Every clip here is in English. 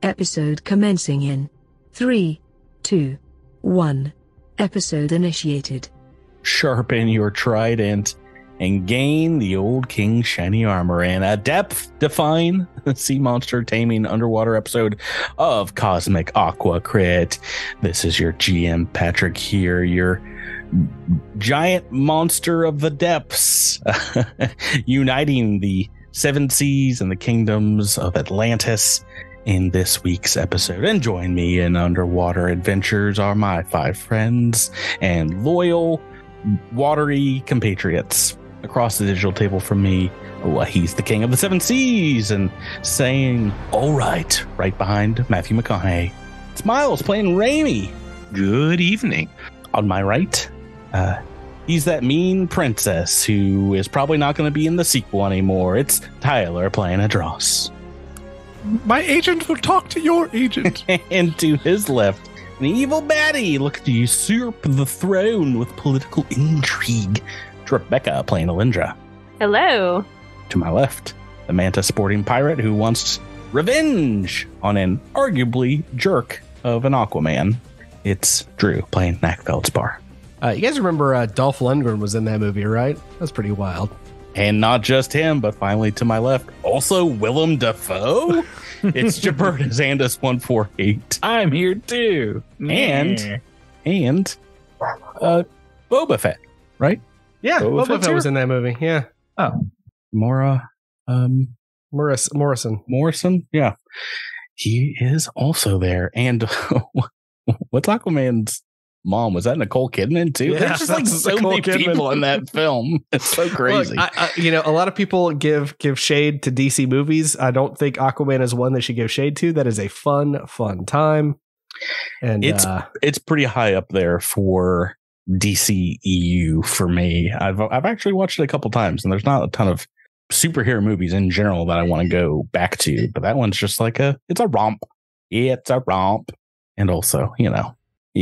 Episode commencing in 3, 2, 1. Episode initiated. Sharpen your trident and gain the old king's shiny armor in a depth-defying sea monster taming underwater episode of Cosmic Aqua Crit. This is your GM Patrick here, your giant monster of the depths, uniting the seven seas and the kingdoms of Atlantis in this week's episode. And join me in underwater adventures are my 5 friends and loyal watery compatriots. Across the digital table from me, he's the king of the 7 seas and saying all right behind Matthew McConaughey. It's Miles playing Raimi. Good evening. On my right, he's that mean princess who is probably not going to be in the sequel anymore. It's Tyler playing Adros. My agent will talk to your agent. And to his left, an evil baddie looking to usurp the throne with political intrigue. It's Rebecca playing Alindra. Hello. To my left, the manta sporting pirate who wants revenge on an arguably jerk of an Aquaman. It's Drew playing Mac Feldspar. You guys remember Dolph Lundgren was in that movie, right? That's pretty wild. And not just him, but finally to my left, also Willem Dafoe. It's Jabertus Andus 148. I'm here too. And Boba Fett, right? Yeah, Boba Fett was in that movie. Yeah. Oh, Morrison. Yeah, he is also there. And what's Aquaman's mom? Was that Nicole Kidman too? Yeah, there's just like so many people in that film. It's so crazy. Look, a lot of people give shade to DC movies. I don't think Aquaman is one they should give shade to. That is a fun time, and it's pretty high up there for DCEU for me. I've actually watched it a couple times, and there's not a ton of superhero movies in general that I want to go back to, but that one's just like it's a romp. It's a romp, and also you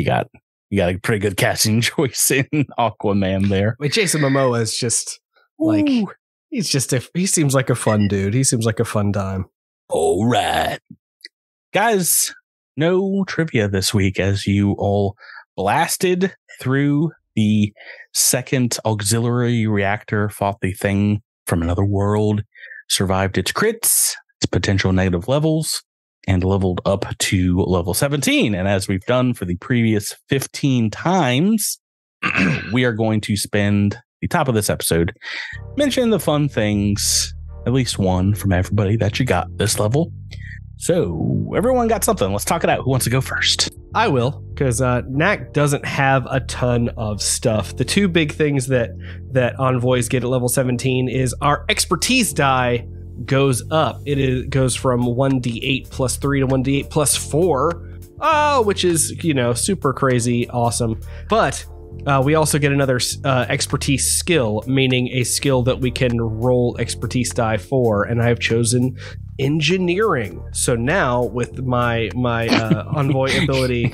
got a pretty good casting choice in Aquaman there. Wait, Jason Momoa is just like he seems like a fun dude. He seems like a fun time. All right, guys. No trivia this week as you all blasted through the second auxiliary reactor, fought the thing from another world, survived its crits, its potential negative levels, and leveled up to level 17. And as we've done for the previous 15 times, we are going to spend the top of this episode mentioning the fun things, at least one from everybody that you got this level. So everyone got something. Let's talk it out. Who wants to go first? I will, because Knack doesn't have a ton of stuff. The two big things that envoys get at level 17 is our expertise die goes up. It goes from 1d8 plus 3 to 1d8 plus 4, which is, super crazy awesome. But we also get another expertise skill, meaning a skill that we can roll expertise die for, and I have chosen engineering. So now with my envoy ability,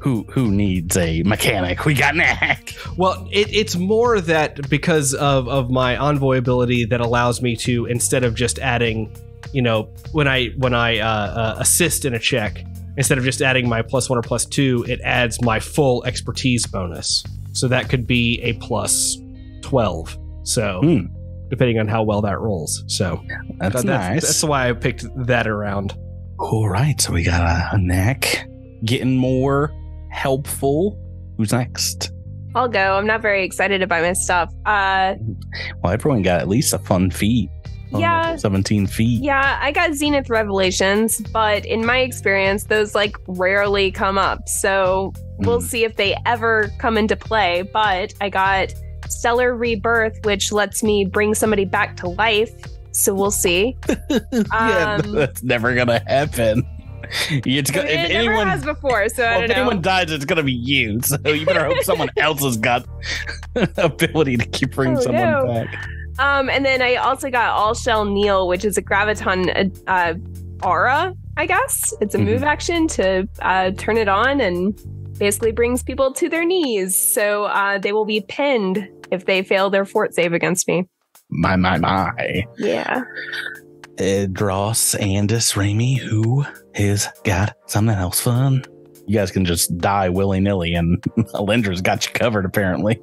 who needs a mechanic? We got Knack. Well, it's more that because of my envoy ability that allows me to, instead of just adding, when I assist in a check, instead of just adding my +1 or +2, it adds my full expertise bonus. So that could be a +12. So depending on how well that rolls. So that's nice. That's why I picked that around. All right. So we got a Knack getting more helpful. Who's next? I'll go. I'm not very excited about my stuff. Well, everyone got at least a fun feat. Yeah. 17 feet. Yeah, I got Zenith Revelations, but in my experience, those rarely come up. So we'll see if they ever come into play. But I got Stellar Rebirth, which lets me bring somebody back to life. So we'll see. Yeah, that's never going to happen. It never has before, so I don't know. If anyone dies, it's going to be you. So you better hope someone else has got ability to keep bringing someone back. And then I also got All Shell Kneel, which is a Graviton aura, I guess. It's a move action to turn it on and basically brings people to their knees. So they will be pinned if they fail their fort save against me. My. Yeah. Dross, Andis, Raimi, who has got something else fun? You guys can just die willy-nilly, and Alendra's got you covered, apparently.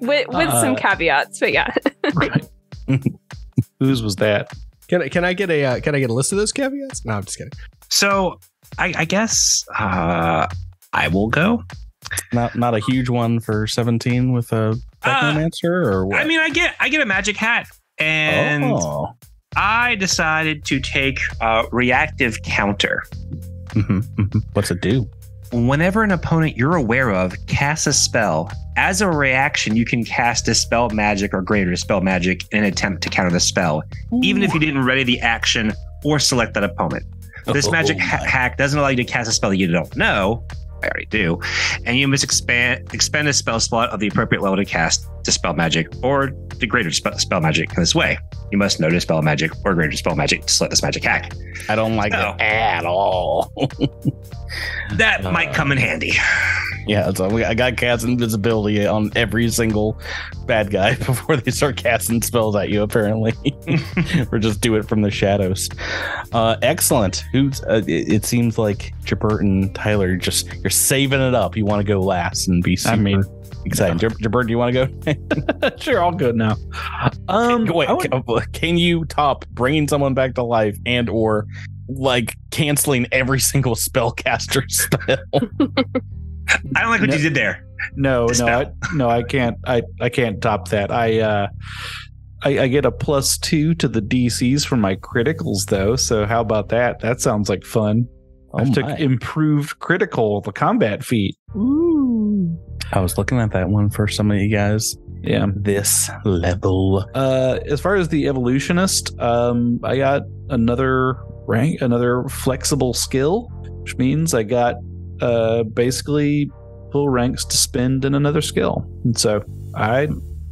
with some caveats, but yeah. Right. Whose was that? Can I get a list of those caveats? No, I'm just kidding. So I guess I will go. Not a huge one for 17 with a Technomancer, or what? I mean, I get a magic hat, and I decided to take a reactive counter. What's it do? Whenever an opponent you're aware of casts a spell, as a reaction, you can cast Dispel Magic or Greater Dispel Magic in an attempt to counter the spell, even if you didn't ready the action or select that opponent. This magic hack doesn't allow you to cast a spell that you don't know. I already do. And you must expend a spell slot of the appropriate level to cast Dispel Magic or the Greater Dispel Magic in this way. You must know Dispel Magic or Greater Dispel Magic to select this magic hack. I don't like it at all. That might come in handy. Yeah, so I got cast invisibility on every single bad guy before they start casting spells at you, apparently. Or just do it from the shadows. Excellent. It seems like Jabert and Tyler, you're saving it up. You want to go last and be super excited. Jabert, do you want to go? Sure, I'll go now. Can you top bringing someone back to life and or like canceling every single spellcaster spell? I don't like what you did there. No, I can't. I can't top that. I get a +2 to the DCs for my criticals though. So how about that? That sounds like fun. I took improved critical, the combat feat. Ooh. I was looking at that one for some of you guys. Yeah, this level. As far as the evolutionist, I got another rank, another flexible skill, which means I got basically full ranks to spend in another skill. And so I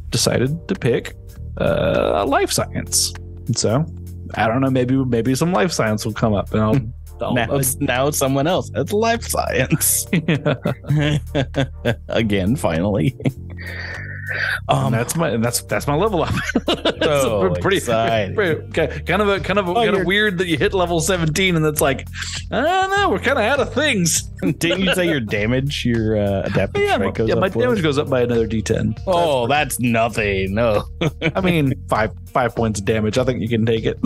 decided to pick life science. And so I don't know, maybe some life science will come up, and I'll now it's someone else. It's life science. Again, finally. That's my level up. Pretty exciting. Kind of weird that you hit level 17 and it's like, I don't know, we're kind of out of things. Didn't you say your damage, your adaptive strike goes up? My damage goes up by another D10. Oh, that's nothing. No. I mean, five points of damage. I think you can take it.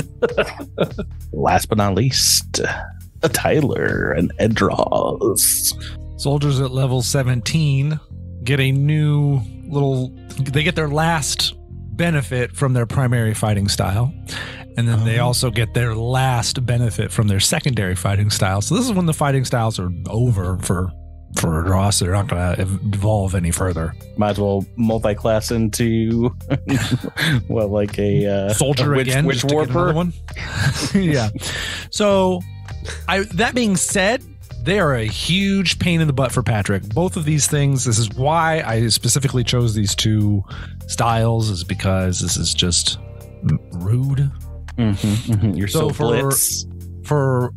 Last but not least, Tyler and Edros. Soldiers at level 17 get a new they get their last benefit from their primary fighting style, and then they also get their last benefit from their secondary fighting style. So this is when the fighting styles are over for Ross. They're not going to evolve any further. Might as well multi-class into like a soldier again, which warper one. Yeah. So that being said, they are a huge pain in the butt for Patrick. Both of these things, this is why I specifically chose these two styles, is because this is just rude. You're so blitz. For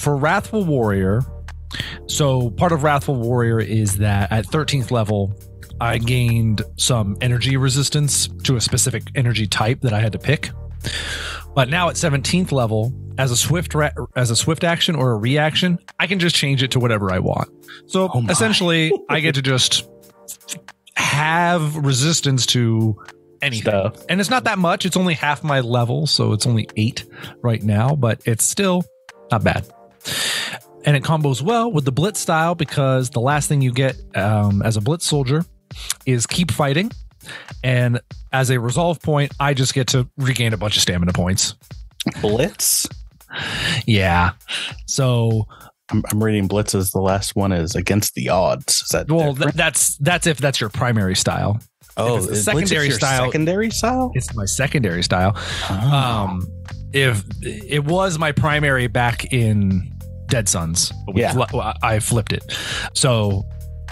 Wrathful Warrior, so part of Wrathful Warrior is that at 13th level, I gained some energy resistance to a specific energy type that I had to pick. But now at 17th level, as a swift action or a reaction, I can just change it to whatever I want. So essentially, I get to just have resistance to anything. Stuff. And it's not that much. It's only half my level, so it's only 8 right now, but it's still not bad. And it combos well with the Blitz style, because the last thing you get as a Blitz soldier is keep fighting. And as a resolve point, I just get to regain a bunch of stamina points. Blitz? Yeah. So I'm reading Blitz as the last one is against the odds. Is that that's if that's your primary style. Oh, the secondary style. Secondary style? It's my secondary style. Oh. If it was my primary back in Dead Sons, I flipped it. So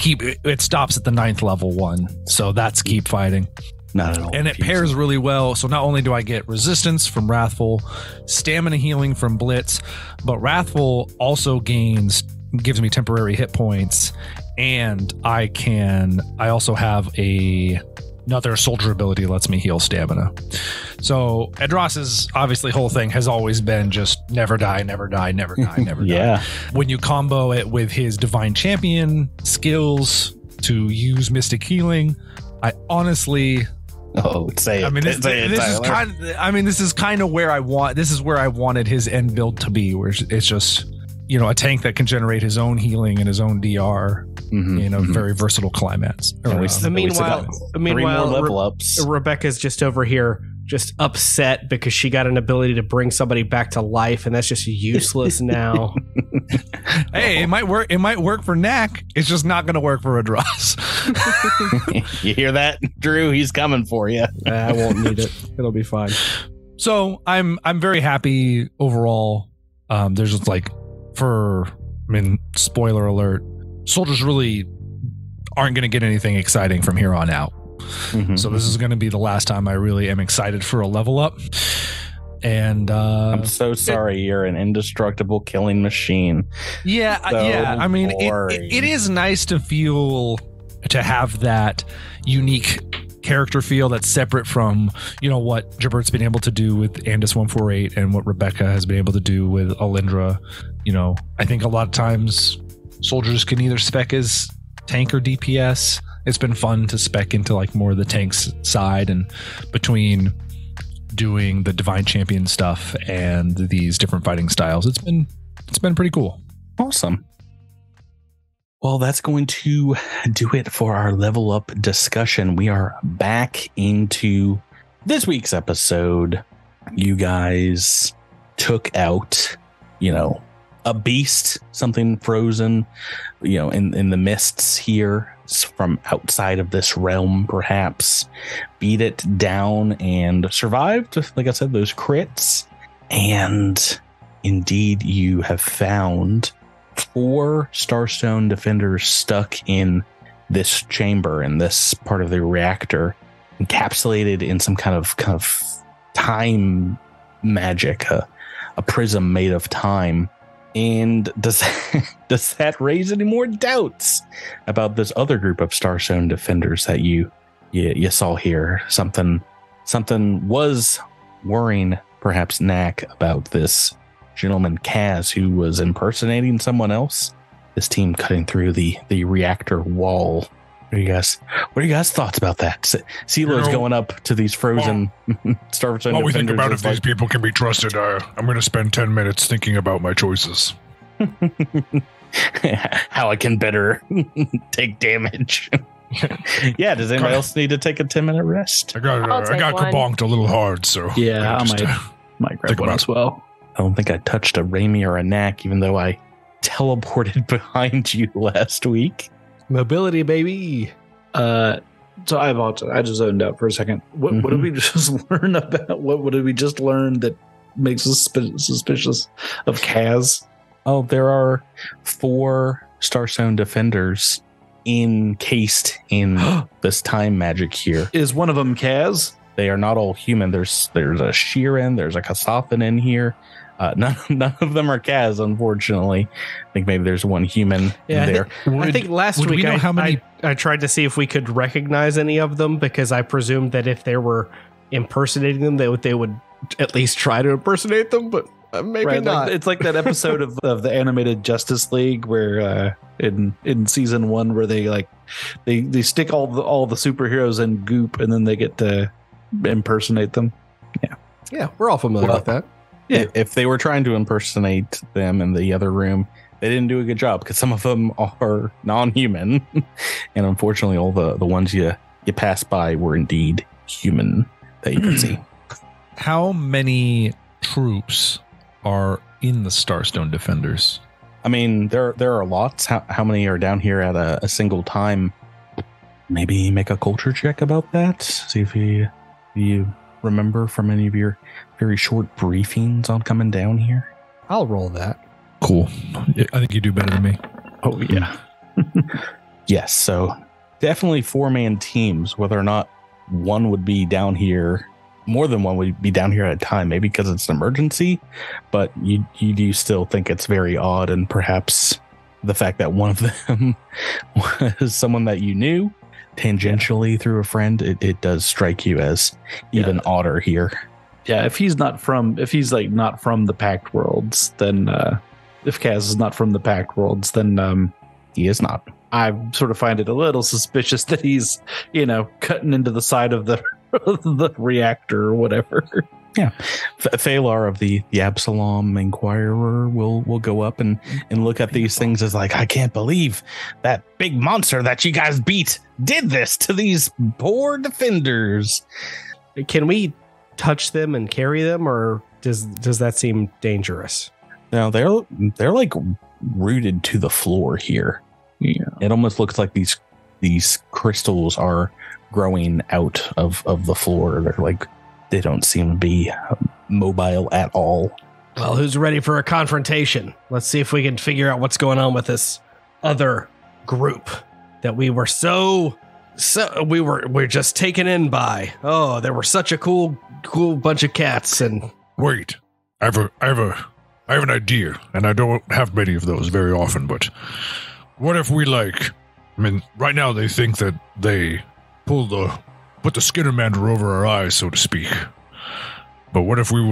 it stops at the 9th level one. So that's keep fighting. Not at all. And it pairs really well. So not only do I get resistance from Wrathful, stamina healing from Blitz, but Wrathful also gives me temporary hit points, and I also have a another soldier ability lets me heal stamina. So Edros's obviously whole thing has always been just never die, never die, never die, never Yeah. die. When you combo it with his divine champion skills to use mystic healing, I honestly, Oh, say it. I mean, this is kind of where I wanted his end build to be, where it's just, you know, a tank that can generate his own healing and his own DR in a very versatile climax. Meanwhile, three more level ups. Rebecca's just over here, just upset because she got an ability to bring somebody back to life, and that's just useless now. Hey, it might work. It might work for Knack. It's just not going to work for Adros. You hear that, Drew? He's coming for you. I won't need it. It'll be fine. So I'm very happy overall. There's just like, spoiler alert, soldiers really aren't going to get anything exciting from here on out. So this is going to be the last time I really am excited for a level up. And I'm so sorry, you're an indestructible killing machine. Yeah, I mean, it is nice to have that unique character feel that's separate from, you know, what Gibert's been able to do with Andis 148 and what Rebecca has been able to do with Alindra. You know, I think a lot of times soldiers can either spec as tank or DPS. It's been fun to spec into like more of the tanks side, and between doing the divine champion stuff and these different fighting styles, it's been pretty cool. Awesome. Well, that's going to do it for our level up discussion. We are back into this week's episode. You guys took out, you know, a beast, something frozen, you know, in the mists here from outside of this realm, perhaps. Beat it down and survived, like I said, those crits. And indeed, you have found 4 Starstone Defenders stuck in this chamber, in this part of the reactor, encapsulated in some kind of time magic, a prism made of time. And does that raise any more doubts about this other group of Starstone Defenders that you saw here? Something was worrying perhaps Knack about this gentleman Kaz, who was impersonating someone else. This team cutting through the reactor wall. What are you guys thoughts about that? CeeLo's going up to these frozen Starstone What we think Defenders about is if these people can be trusted, I'm going to spend 10 minutes thinking about my choices. How I can better take damage. Yeah, does anybody else need to take a 10-minute rest? I got I'll take one. kabonked a little hard, so Yeah, I might grab think one about as well. I don't think I touched a Raimi or a Knack, even though I teleported behind you last week. Mobility, baby. So I just zoned out for a second. What did we just learn about? What did we just learn that makes us suspicious of Kaz? Oh, there are 4 Starstone Defenders encased in this time magic here. Is one of them Kaz? They are not all human. There's a Sheeran, there's a Kasathan in here. None of them are Kaz, unfortunately. I think maybe there's one human there. I think last would week we know how many? I tried to see if we could recognize any of them, because I presumed that if they were impersonating them, they would at least try to impersonate them, but maybe not. It's like that episode of the animated Justice League where in season 1 where they stick all the superheroes in goop and then they get to impersonate them. Yeah, we're all familiar with that. Yeah. If they were trying to impersonate them in the other room, they didn't do a good job, because some of them are non-human. And unfortunately, all the ones you passed by were indeed human that you can see. How many troops are in the Starstone Defenders? I mean, there are lots. How many are down here at a single time? Maybe make a culture check about that. See if you remember from any of your very short briefings on coming down here. I'll roll that. Cool. I think you do better than me. Oh yeah. Yes, so definitely 4-man teams. Whether or not one would be down here, more than one would be down here at a time, maybe because it's an emergency, but you do still think it's very odd, and perhaps the fact that one of them was someone that you knew. tangentially through a friend, it does strike you as even odder here. Yeah, if he's not from the Pact Worlds, then if Kaz is not from the Pact Worlds, then he is not. I sort of find it a little suspicious that he's, cutting into the side of the the reactor or whatever. Yeah, Thalar of the Absalom Inquirer will go up and look at these things as like, I can't believe that big monster that you guys beat did this to these poor defenders. Can we touch them and carry them, or does that seem dangerous? No, they're like rooted to the floor here. Yeah, it almost looks like these crystals are growing out of the floor. They're like, they don't seem to be mobile at all. Well, who's ready for a confrontation? Let's see if we can figure out what's going on with this other group that we were we're just taken in by. Oh, they were such a cool bunch of cats. And wait, I have an idea, and I don't have many of those very often, but what if we right now they think that they put the Skinnermander over our eyes, so to speak. But what if we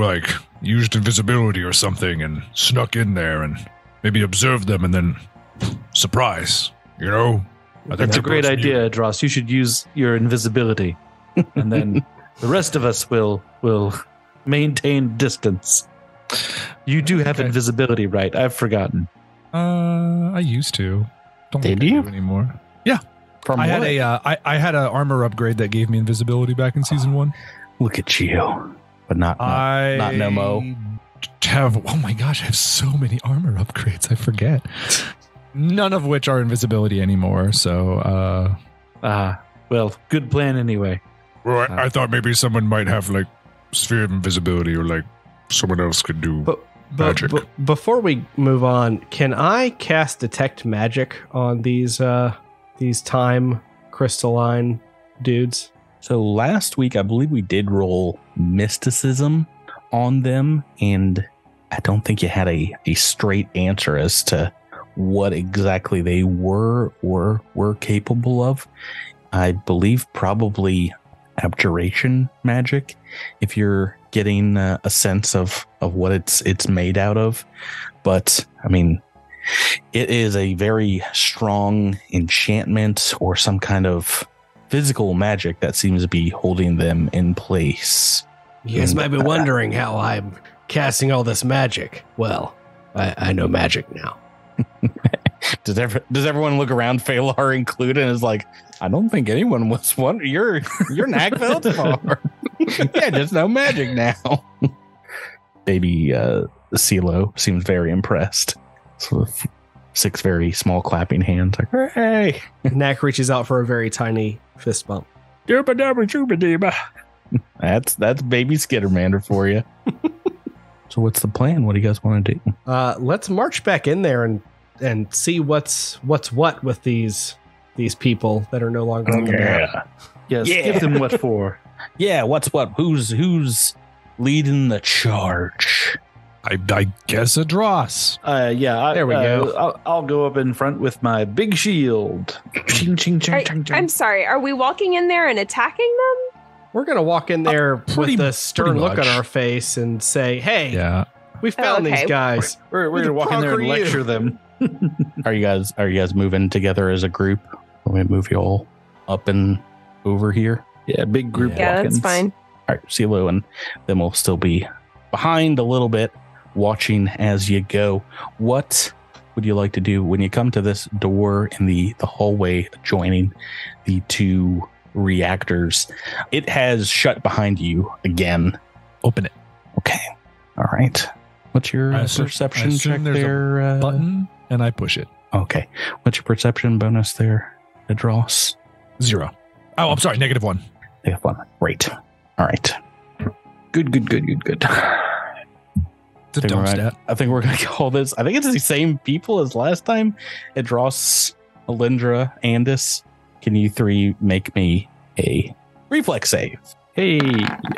used invisibility or something and snuck in there and maybe observed them and then surprise, I think That's a great idea, Dross. You should use your invisibility, and then the rest of us will maintain distance. You do have invisibility, right? I've forgotten. I used to. Don't think I do anymore. Yeah. I had an armor upgrade that gave me invisibility back in season 1. Look at you, but not Nomo. Oh my gosh, I have so many armor upgrades. I forget. None of which are invisibility anymore. So, well, good plan anyway. Well, I thought maybe someone might have sphere of invisibility, or someone else could do magic. Before we move on, can I cast detect magic on these time crystalline dudes? So last week, I believe we did roll mysticism on them, and I don't think you had a straight answer as to what exactly they were or were capable of. I believe probably abjuration magic, if you're getting a sense of what it's made out of. But I mean, it is a very strong enchantment or some kind of physical magic that seems to be holding them in place. You guys might be wondering how I'm casting all this magic. Well, I know magic now. Does everyone look around, Phalar included, and is like, I don't think anyone was wondering. You're Nagveltar. Yeah, just know magic now. Baby CeeLo seems very impressed. So 6 very small clapping hands, like, hooray! Knack reaches out for a very tiny fist bump. That's baby Skittermander for you. So what's the plan? What do you guys want to do? Let's march back in there and see what's what with these people that are no longer on the map. Yes, give them what for. Yeah, what's what? Who's leading the charge? I guess a Dross. There we go. I'll go up in front with my big shield. Ching, ching, ching, ching, ching. I'm sorry. Are we walking in there and attacking them? We're gonna walk in there with a stern look on our face and say, "Hey, we found these guys. We're gonna walk in there and lecture them." Are you guys moving together as a group? Let me move you all up and over here. Yeah, big group. Yeah, that's fine. All right, CeeLo and them will still be behind a little bit, watching as you go. What would you like to do when you come to this door in the hallway adjoining the 2 reactors? It has shut behind you again. Open it. Okay. All right. What's your perception check there? Button, and I push it. Okay. What's your perception bonus there, Dross? 0. Oh, I'm sorry. -1. -1. Great. All right. Good. It's a dumb stat. I think we're going to call this. I think it's the same people as last time. Dross, Alindra, Andis. Can you 3 make me a reflex save? Hey.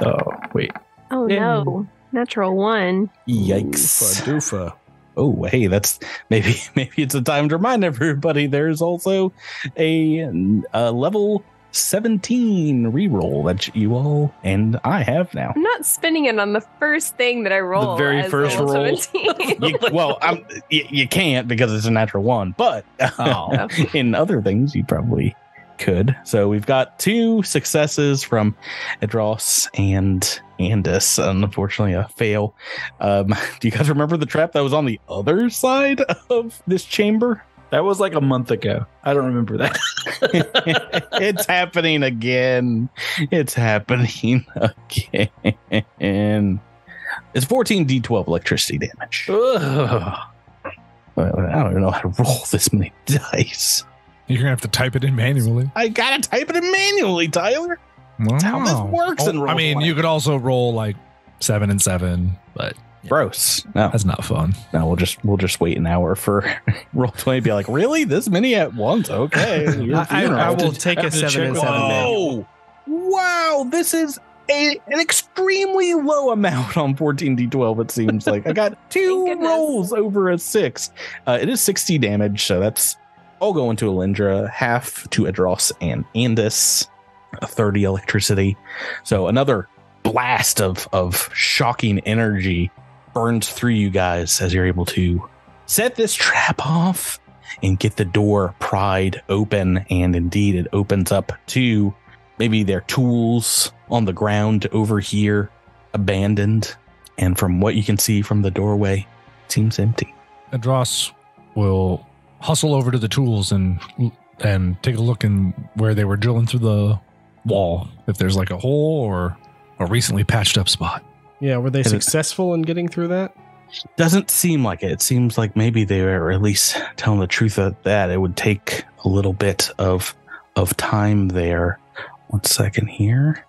Oh, wait. Oh, no. Natural 1. Yikes. Doofa. Oh, hey, that's maybe it's a time to remind everybody there's also a level 17 reroll that you all and I have now. I'm not spending it on the first thing that I roll. very as first level roll. 17. You can't because it's a natural one, but in other things you probably could. So we've got 2 successes from Edros and Andis, unfortunately a fail. Do you guys remember the trap that was on the other side of this chamber? That was like a month ago. I don't remember that. It's happening again. It's happening again. It's 14 d12 electricity damage. Ugh. I don't even know how to roll this many dice. You're gonna have to type it in manually. I gotta type it in manually, Tyler. That's how this works in I mean, you could also roll like 7 and 7, but gross. No, that's not fun. no, we'll just wait an hour for roll 20. Be like, really? This many at once? Okay. I will take a 7 and 7 now. Oh, wow! This is an extremely low amount on 14d12. It seems like I got 2 goodness. rolls over a 6. It is 60 damage, so that's all going to Alindra, half to Edros and Andis, 30 electricity. So another blast of shocking energy burns through you guys as you're able to set this trap off and get the door pried open. And indeed, it opens up to maybe their tools on the ground over here, abandoned. And from what you can see from the doorway, it seems empty. Adros will hustle over to the tools and take a look in where they were drilling through the wall, if there's like a hole or a recently patched up spot. Yeah, were they successful in getting through that? Doesn't seem like it. It seems like maybe they were at least telling the truth of that. It would take a little bit of time there. 1 second here.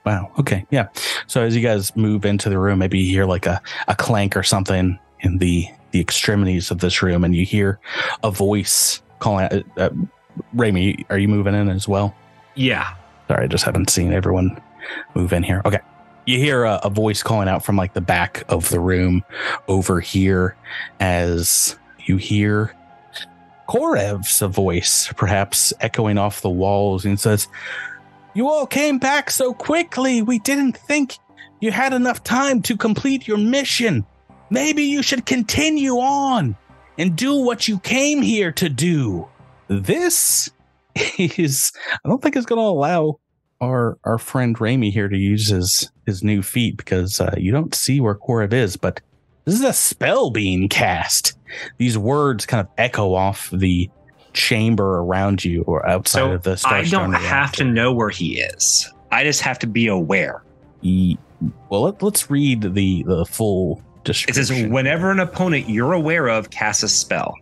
Wow. Okay. Yeah. So as you guys move into the room, maybe you hear like a clank or something in the extremities of this room, and you hear a voice calling out. Raimi, are you moving in as well? Yeah. Sorry, I just haven't seen everyone move in here. Okay. You hear a voice calling out from like the back of the room over here as you hear Korev's voice, perhaps echoing off the walls, and says, "You all came back so quickly. We didn't think you had enough time to complete your mission. Maybe you should continue on and do what you came here to do." This is, I don't think it's going to allow our friend Raimi here to use his new feat, because you don't see where Korev is, but this is a spell being cast. These words kind of echo off the chamber around you or outside of the Starstone. I don't have to know where he is. I just have to be aware. Well, let's read the full description. It says, whenever an opponent you're aware of casts a spell.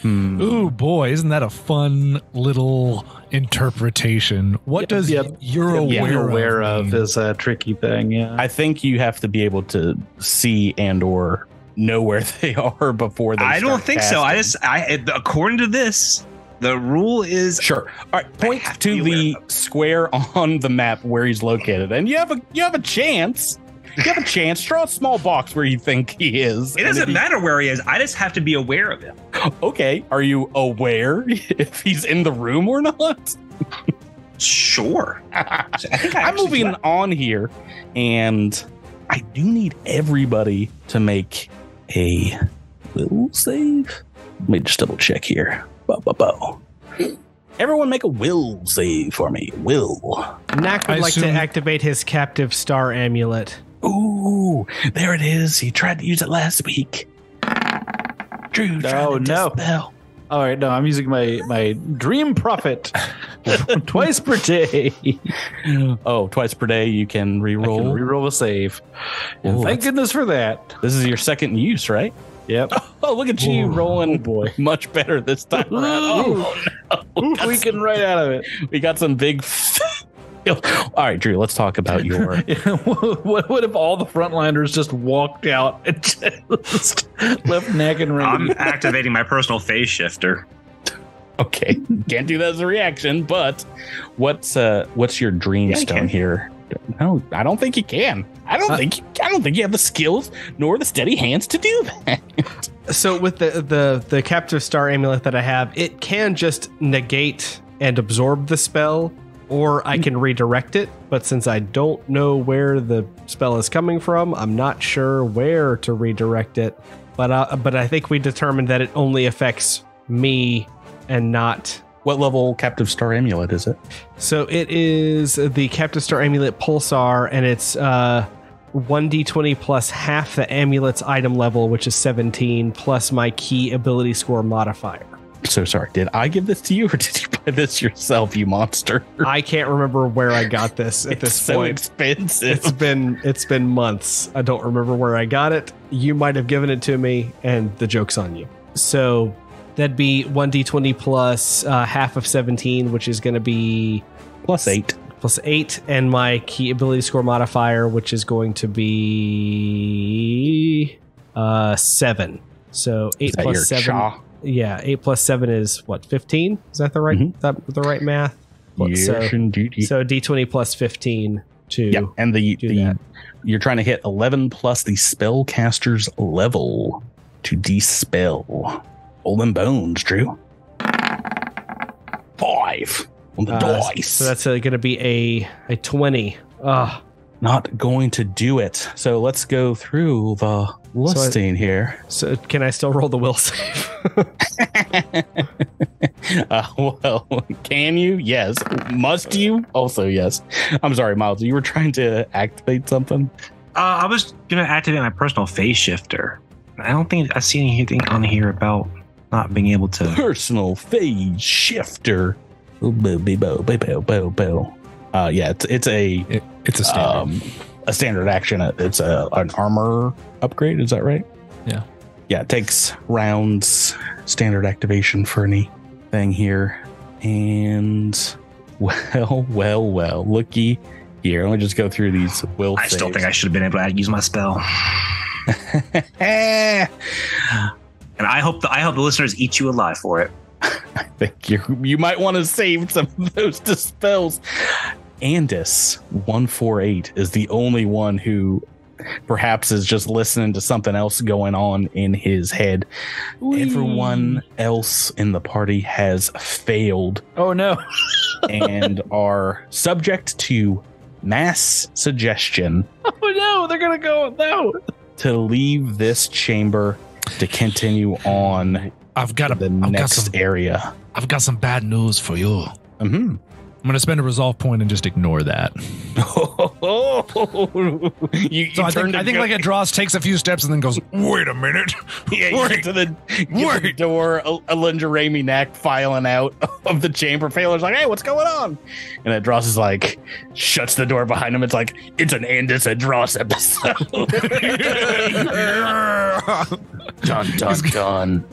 Ooh, boy, isn't that a fun little interpretation? What does you're aware of mean? Is a tricky thing. Yeah, I think you have to be able to see and or know where they are before they I don't think casting. so. According to this, the rule is sure. All right, point to the square on the map where he's located, and you have a chance. You have a chance. Draw a small box where you think he is. It doesn't matter where he is. I just have to be aware of him. Okay. Are you aware if he's in the room or not? Sure. I'm moving on here, and I do need everybody to make a will save. Let me just double check here. Everyone make a will save for me. Will. Knack would like to activate his captive star amulet. Ooh, there it is. He tried to use it last week. Drew tried to dispel. All right, no, I'm using my dream prophet twice per day. Oh, twice per day you can reroll. I can reroll a save. And thank goodness for that. This is your second use, right? Yep. Oh, look at you rolling much better this time around. Oh, no. We can right out of it. We got some big... All right, Drew, let's talk about your... What if all the frontliners just walked out and just left Knack and Randy? I'm activating my personal phase shifter. Okay, can't do that as a reaction, but what's your dream stone here? No, I don't think you can. I don't think you have the skills nor the steady hands to do that. So with the captive star amulet that I have, it can just negate and absorb the spell, or I can redirect it. But since I don't know where the spell is coming from, I'm not sure where to redirect it. But I think we determined that it only affects me and not... What level Captive Star Amulet is it? So it is the Captive Star Amulet Pulsar, and it's 1d20 plus half the amulet's item level, which is 17, plus my key ability score modifier. So sorry, did I give this to you, or did you buy this yourself, you monster? I can't remember where I got this at this point. So expensive. It's been months. I don't remember where I got it. You might have given it to me, and the joke's on you. So that'd be 1d20 plus half of 17, which is going to be plus 8. Plus 8, and my key ability score modifier, which is going to be 7. So 8 plus 7. Cha? Yeah, 8 plus 7 is what, 15? Is that the right the right math? Yes, indeed. So d20 plus 15 to and you're trying to hit 11 plus the spellcaster's level to dispel. All them bones, Drew. 5 on the dice. So that's going to be a 20. Not going to do it. So let's go through the listing here. So can I still roll the will save? Well, can you? Yes. Must you? Also, yes. I'm sorry, Miles. You were trying to activate something? I was going to activate my personal phase shifter. I don't think I see anything on here about not being able to. Personal phase shifter. Yeah, it's a standard. A standard action. It's an armor upgrade. Is that right? Yeah. Yeah, it takes rounds. Standard activation for anything here. And well. Looky here. Let me just go through these will saves. I still think I should have been able to use my spell. And I hope the listeners eat you alive for it. I think you might want to save some of those dispels. Andis 148 is the only one who perhaps is just listening to something else going on in his head. Whee. Everyone else in the party has failed. Oh no. And are subject to mass suggestion. Oh no, they're gonna go no. To leave this chamber to continue on. I've got next area. I've got some bad news for you. Mm-hmm. I'm going to spend a resolve point and just ignore that. I think like Adros takes a few steps and then goes, wait a minute. Yeah, you get to the door, Alindra Raimi Knack filing out of the chamber. Phaler's like, hey, what's going on? And Adros is like, shuts the door behind him. It's like, it's an Andis Adros episode. Dun, dun, dun.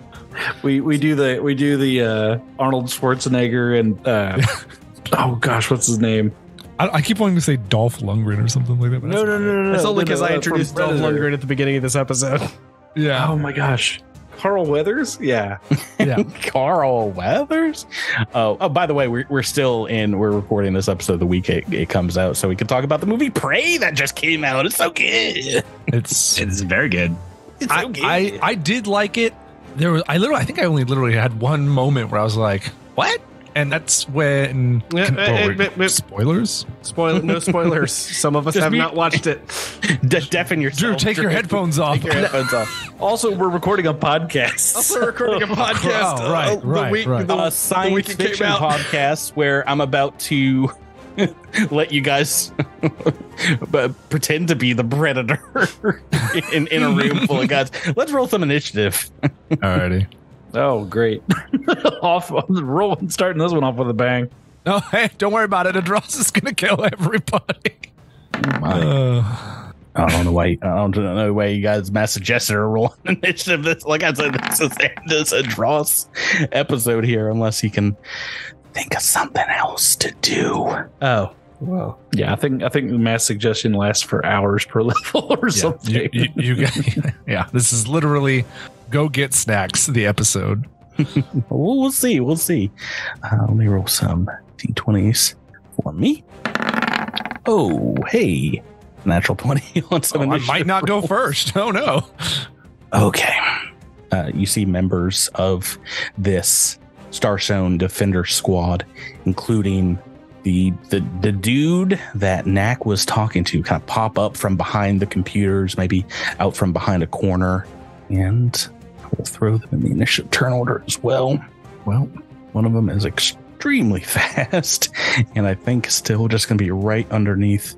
We do the Arnold Schwarzenegger and oh gosh, what's his name? I keep wanting to say Dolph Lundgren or something like that. But no. It's only because I introduced Dolph Lundgren at the beginning of this episode. Yeah. Oh my gosh. Carl Weathers? Yeah. Yeah. Carl Weathers? Oh, by the way, we're recording this episode the week it comes out, so we can talk about the movie Prey that just came out. It's so good. It's very good. It's so good. I did like it. I think I only literally had one moment where I was like, what? And that's when spoilers? No spoilers. Some of us have not watched it. Deafen yourself. Drew, take your headphones off. Take your headphones off. Also, we're recording a podcast. Right. A science fiction podcast where I'm about to let you guys pretend to be the predator in a room full of guys. Let's roll some initiative. Alrighty. Oh, great. Off on the roll and starting this one off with a bang. Oh, hey, don't worry about it. Adros is going to kill everybody. I don't know why you guys mass suggested or roll an initiative. Like I said, this is a Adros episode here, unless you can think of something else to do. Oh, well, yeah. I think mass suggestion lasts for hours per level or something. Yeah, this is literally go get snacks. The episode. We'll see. Let me roll some d20s for me. Oh, hey, natural 20 on some. I might not go first. Oh no. Okay. You see members of this Starstone Defender squad, including the dude that Knack was talking to, kind of pop up from behind the computers, maybe out from behind a corner, and we'll throw them in the initiative turn order as well. Well, one of them is extremely fast, and I think still just going to be right underneath.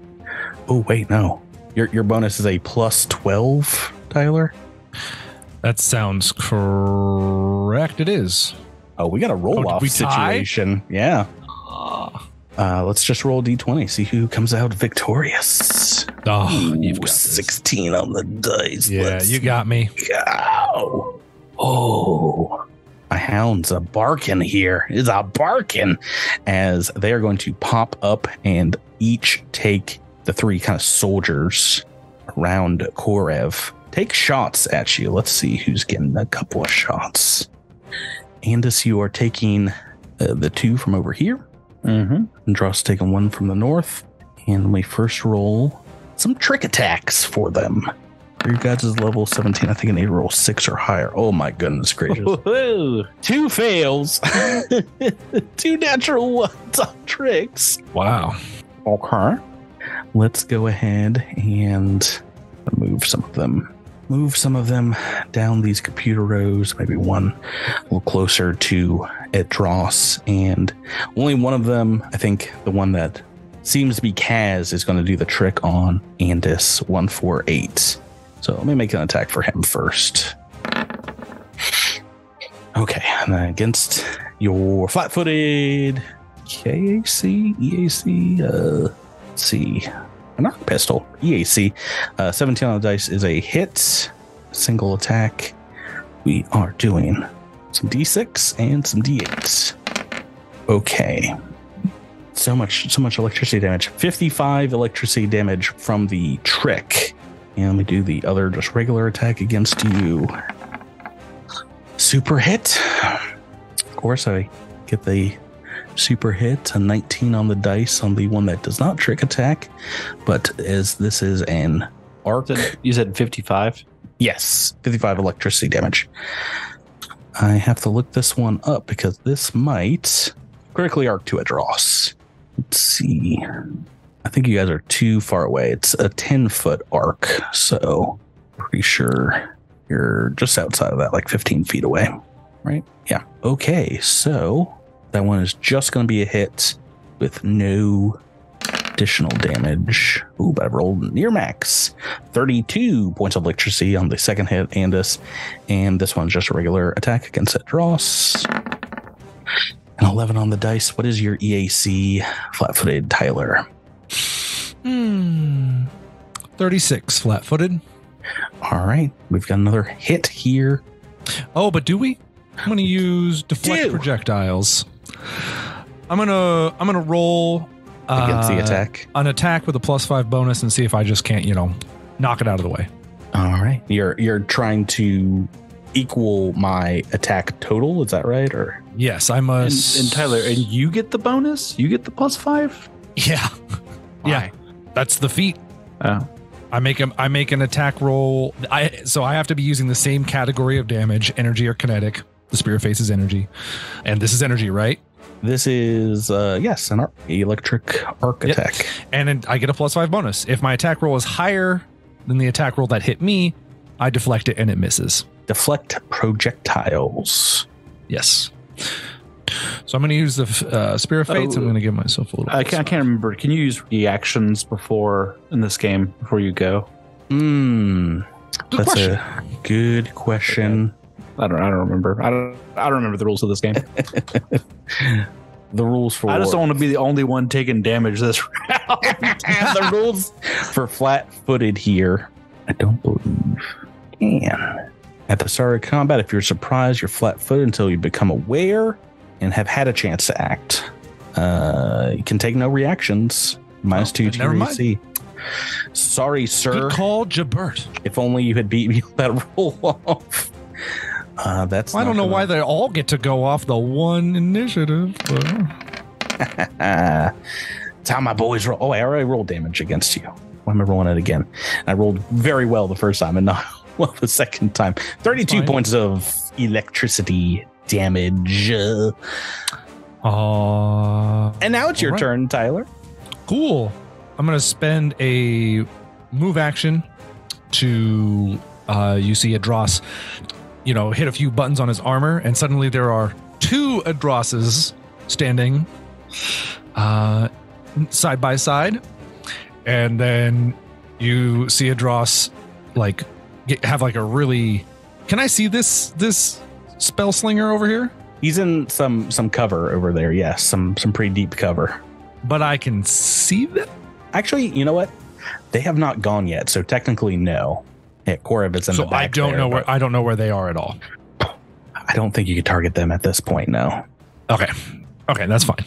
Oh, wait, no. Your bonus is a plus 12, Tyler? That sounds correct. It is. Oh, we got a roll-off situation. Yeah. Let's just roll a d20, see who comes out victorious. Oh, you've got 16 on the dice. Yeah, you got me. Go. Oh, my hound's a barking here. It's a barking, as they are going to pop up and each take the 3 kind of soldiers around Korev. Take shots at you. Let's see who's getting a couple of shots. Andis, you are taking the 2 from over here. And Dross taking 1 from the north. And we first roll some trick attacks for them. For your guys is level 17. I think I need to roll 6 or higher. Oh my goodness gracious. 2 fails. 2 natural ones on tricks. Wow. Okay. Let's go ahead and move some of them. Move some of them down these computer rows, maybe one a little closer to Dross, and only one of them, I think the one that seems to be Kaz, is going to do the trick on Andis 148. So let me make an attack for him first. Okay, and then against your flat-footed KAC, EAC, let's see. An arc pistol, EAC. 17 on the dice is a hit. Single attack. We are doing some D6 and some D8s. Okay. So much electricity damage. 55 electricity damage from the trick. And we do the other just regular attack against you. Super hit. Of course, I get the super hit, a 19 on the dice on the one that does not trick attack, but as this is an arc. You said 55? Yes, 55 electricity damage. I have to look this one up because this might critically arc to a Dross. Let's see. I think you guys are too far away. It's a 10-foot arc, so pretty sure you're just outside of that, like 15 feet away, right? Yeah. Okay, so that one is just going to be a hit with no additional damage. Ooh, but I've rolled near max. 32 points of electricity on the second hit, and this one's just a regular attack against it. Dross. An 11 on the dice. What is your EAC, flat-footed Tyler? 36 flat-footed. All right, we've got another hit here. Oh, but do we? I'm going to use deflect projectiles. I'm gonna roll against the attack. An attack with a +5 bonus and see if I just can't, knock it out of the way. All right. You're trying to equal my attack total, is that right? Or yes, I must. And Tyler, and you get the bonus? You get the +5? Yeah. Why? Yeah. That's the feat. Oh. I make an attack roll. So I have to be using the same category of damage, energy or kinetic. The Spirit Face is energy. And this is energy, right? This is, yes, an electric arc attack. And then I get a +5 bonus. If my attack roll is higher than the attack roll that hit me, I deflect it and it misses. Deflect projectiles. Yes. So I'm going to use the Spirit Fates. I'm going to give myself a little. I can't remember. Can you use reactions in this game before you go? That's a good question. I don't remember. I don't remember the rules of this game. The rules for I just don't want to be the only one taking damage this round. The rules for flat-footed here, I don't believe can. At the start of combat, if you're surprised, you're flat-footed until you become aware and have had a chance to act. You can take no reactions. -2 to your AC. Sorry, sir. Good call, Jabert. If only you had beat me with that roll off. I don't know why they all get to go off the one initiative. That's how my boys roll. Oh, I already rolled damage against you. Why am I rolling it again? I rolled very well the first time and not well the second time. 32 points of electricity damage. And now it's your turn, Tyler. Cool. I'm going to spend a move action to, you see Adros, hit a few buttons on his armor, and suddenly there are 2 Adrosses standing side by side. And then you see Adros have a really... Can I see this spell slinger over here? He's in some cover over there. Yes, some pretty deep cover. But I can see them? Actually, you know what? They have not gone yet, so technically no. Yeah, Korib's in the back. So I don't know where they are at all. I don't think you could target them at this point, no. Okay, that's fine.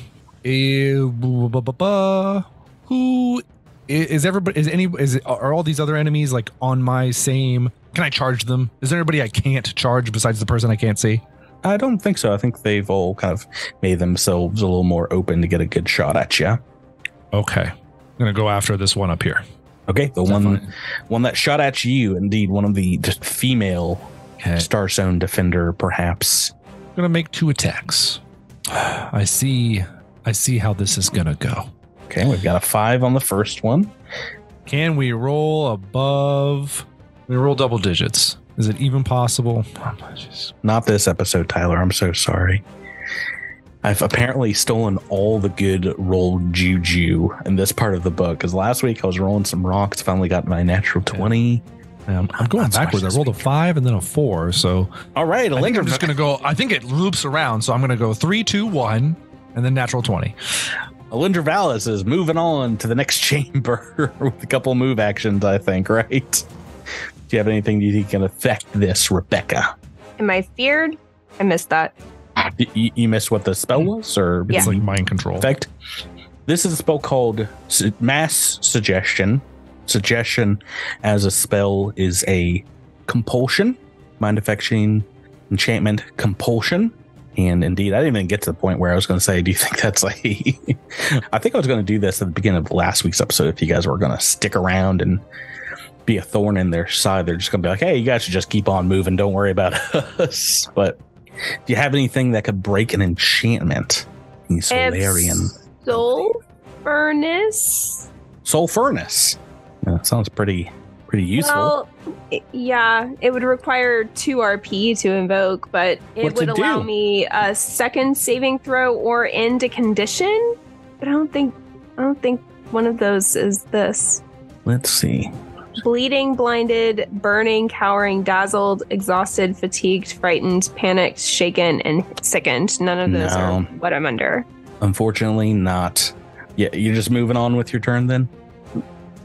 Who is everybody? Are all these other enemies on my same? Can I charge them? Is there anybody I can't charge besides the person I can't see? I don't think so. I think they've all kind of made themselves a little more open to get a good shot at you. Okay, I'm gonna go after this one up here. Okay, the one that shot at you, indeed, one of the female Starstone Defender, perhaps. I'm gonna make 2 attacks. I see how this is gonna go. Okay, we've got a 5 on the first one. Can we roll above? We roll double digits. Is it even possible? Not this episode, Tyler. I'm so sorry. I've apparently stolen all the good rolled juju in this part of the book, because last week I was rolling some rocks, finally got my natural 20. I'm going backwards. I rolled a 5 and then a 4. So all right, I think I'm just going to go. I think it loops around, so I'm going to go 3, 2, 1, and then natural 20. Alindra Vallis is moving on to the next chamber with a couple move actions, I think, right? Do you have anything you think can affect this, Rebecca? Am I feared? I missed that. You missed what the spell was? Or it's like mind control. Effect? This is a spell called Mass Suggestion. Suggestion as a spell is a compulsion, mind affecting enchantment compulsion. And indeed, I didn't even get to the point where I was going to say, do you think that's I think I was going to do this at the beginning of last week's episode. If you guys were going to stick around and be a thorn in their side, they're just going to be like, hey, you guys should just keep on moving. Don't worry about us. But do you have anything that could break an enchantment? Solarian. Soul Furnace? Soul Furnace. Yeah, that sounds pretty useful. Well, yeah, it would require 2 RP to invoke, but it would allow me a second saving throw or end a condition. But I don't think one of those is this. Let's see. Bleeding, blinded, burning, cowering, dazzled, exhausted, fatigued, frightened, panicked, shaken, and sickened. None of those are what I'm under. Unfortunately, not. Yeah, you're just moving on with your turn then?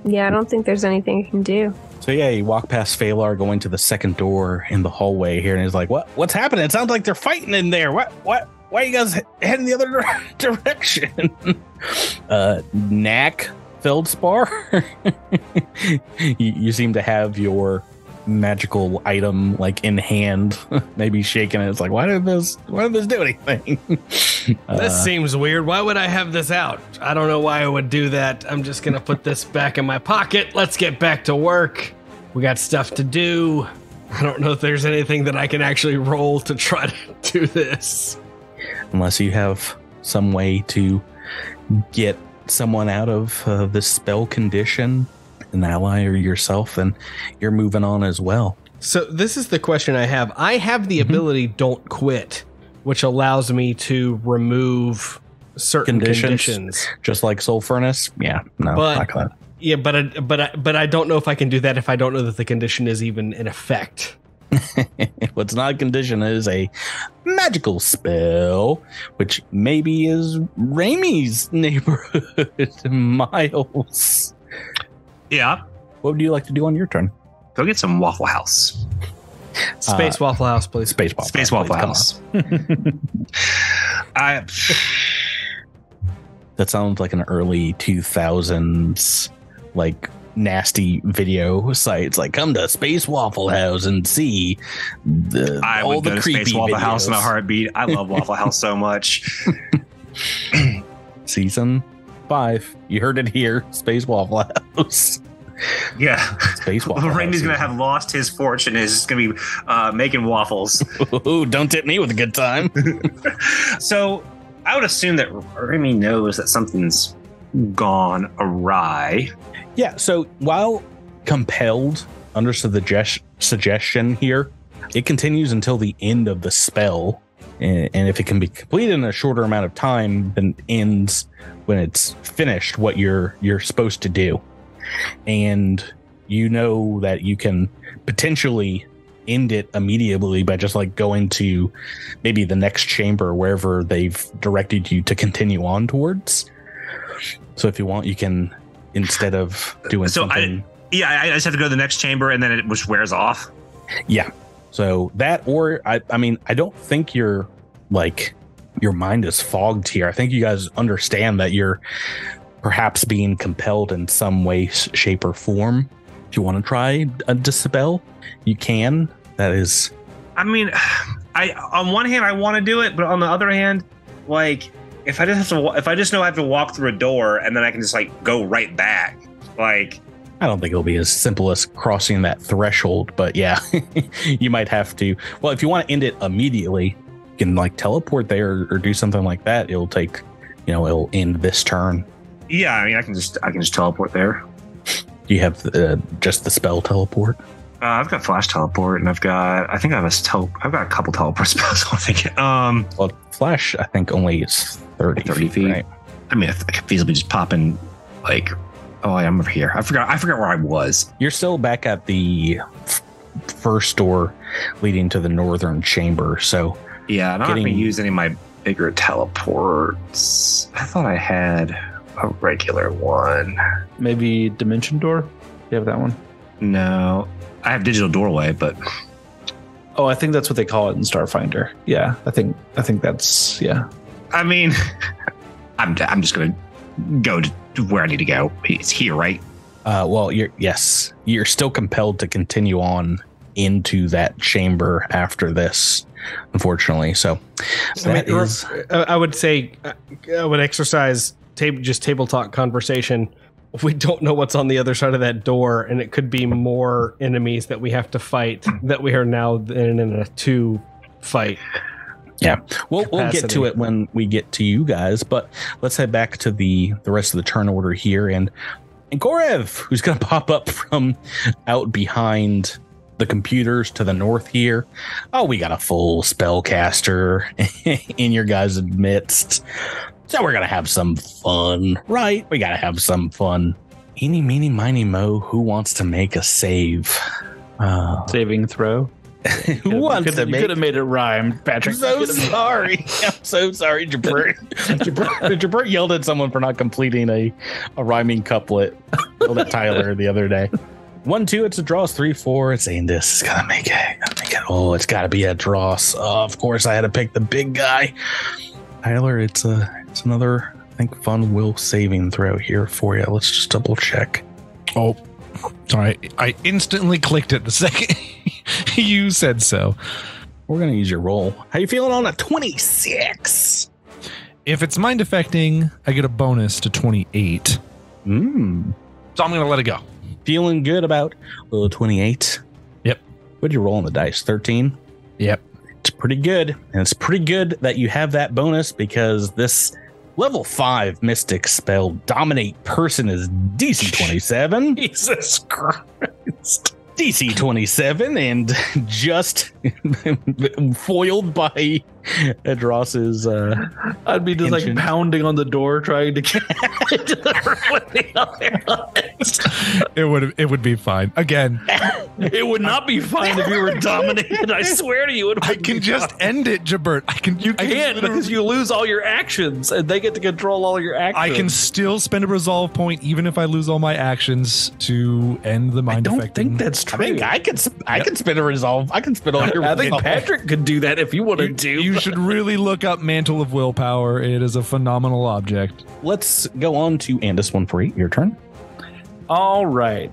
Yeah, I don't think there's anything I can do. So yeah, you walk past Phalar, going to the second door in the hallway here, and he's like, "What's happening? It sounds like they're fighting in there. What? Why are you guys heading the other direction?" Knack Feldspar, you seem to have your magical item in hand, maybe shaking it. It's like, why did this do anything? This seems weird. Why would I have this out? I don't know why I would do that. I'm just gonna put this back in my pocket. Let's get back to work. We got stuff to do. I don't know if there's anything that I can actually roll to try to do this. Unless you have some way to get someone out of this spell condition, an ally or yourself, then you're moving on as well. So this is the question I have. I have the ability Don't Quit, which allows me to remove certain conditions. Just like Soul Furnace? Yeah, no, not gonna. Yeah, but I don't know if I can do that if I don't know that the condition is even in effect. What's not a condition is a magical spell, which maybe is Raimi's neighborhood. Miles. Yeah. What would you like to do on your turn? Go get some Waffle House. Space Waffle House, please. Space Waffle House. That sounds like an early 2000s, nasty video sites. Come to Space Waffle House and see I would go to Space Waffle House in a heartbeat. I love Waffle House so much. Season 5. You heard it here. Space Waffle House. Yeah. Space waffle. Randy's house. going to have lost his fortune. Is just going to be making waffles. Ooh, don't tip me with a good time. So I would assume that Remy knows that something's gone awry. Yeah, so while compelled under suggestion here, it continues until the end of the spell. And if it can be completed in a shorter amount of time, then ends when it's finished what you're supposed to do. And you know that you can potentially end it immediately by just like going to maybe the next chamber, wherever they've directed you to continue on towards. So if you want, you can, instead of doing something. I just have to go to the next chamber and then it just wears off. Yeah. So that, or I mean, I don't think your mind is fogged here. I think you guys understand that you're perhaps being compelled in some way, shape, or form. If you want to try a dispel, you can. That is. I mean, on one hand I want to do it, but on the other hand, like if I just know I have to walk through a door and then I can just like go right back, like. I don't think it'll be as simple as crossing that threshold, but yeah, you might have to. Well, if you want to end it immediately, you can like teleport there or do something like that. It'll take, it'll end this turn. Yeah, I mean, I can just teleport there. You have just the spell teleport. I've got flash teleport, and I've got a couple teleport spells. I think. Well, flash, I think only is 30 feet. Right? I mean, I could feasibly just pop in, like. Oh, I'm over here. I forgot where I was. You're still back at the first door leading to the northern chamber. So yeah, I'm not going to use any of my bigger teleports. I thought I had a regular one. Maybe dimension door. You have that one? No, I have digital doorway, but I think that's what they call it in Starfinder. Yeah, I think that's yeah. I mean, I'm just going to go to where I need to go. It's here, right? Well, you're still compelled to continue on into that chamber after this, unfortunately. So I would say I would exercise table talk conversation. We don't know what's on the other side of that door, and it could be more enemies that we have to fight that we are now in a 2 fight. Yeah, we'll get to it when we get to you guys, but let's head back to the rest of the turn order here. And Gorev, who's going to pop up from out behind the computers to the north here. Oh, we got a full spellcaster in your guys' midst. So we're going to have some fun, right? We got to have some fun. Eeny, meeny, miny, mo, who wants to make a save? Saving throw. Who wants to make? Could have made it rhyme, Patrick. I'm so sorry, Jabert. Jabert yelled at someone for not completing a rhyming couplet. Yelled at Tyler the other day. 1-2, it's a dross. 3-4, it's Andis. It's gotta make it. Oh, it's gotta be a dross. Of course, I had to pick the big guy. Tyler, it's another, I think, fun will saving throw here for you. Let's just double check. Oh, sorry. I instantly clicked it the second you said so. We're going to use your roll. How you feeling on a 26? If it's mind affecting, I get a bonus to 28. So I'm going to let it go. Feeling good about 28? Yep. What'd you roll on the dice? 13? Yep. It's pretty good. And it's pretty good that you have that bonus because this level 5 mystic spell Dominate Person is DC 27. Jesus Christ. DC 27 and just foiled by Adros's I'd be just like pounding on the door trying to get it would be fine. Again, it would not be fine if you were dominated. I swear to you, I can just end it, Jabert. You can't because you lose all your actions and they get to control all your actions. I can still spend a resolve point even if I lose all my actions to end the mind affecting. I don't think that's true. I think I can spin a resolve. I can spin all your. I think Patrick could do that if you wanted to. You should really look up Mantle of Willpower. It is a phenomenal object. Let's go on to Andis 1-3. Your turn. All right.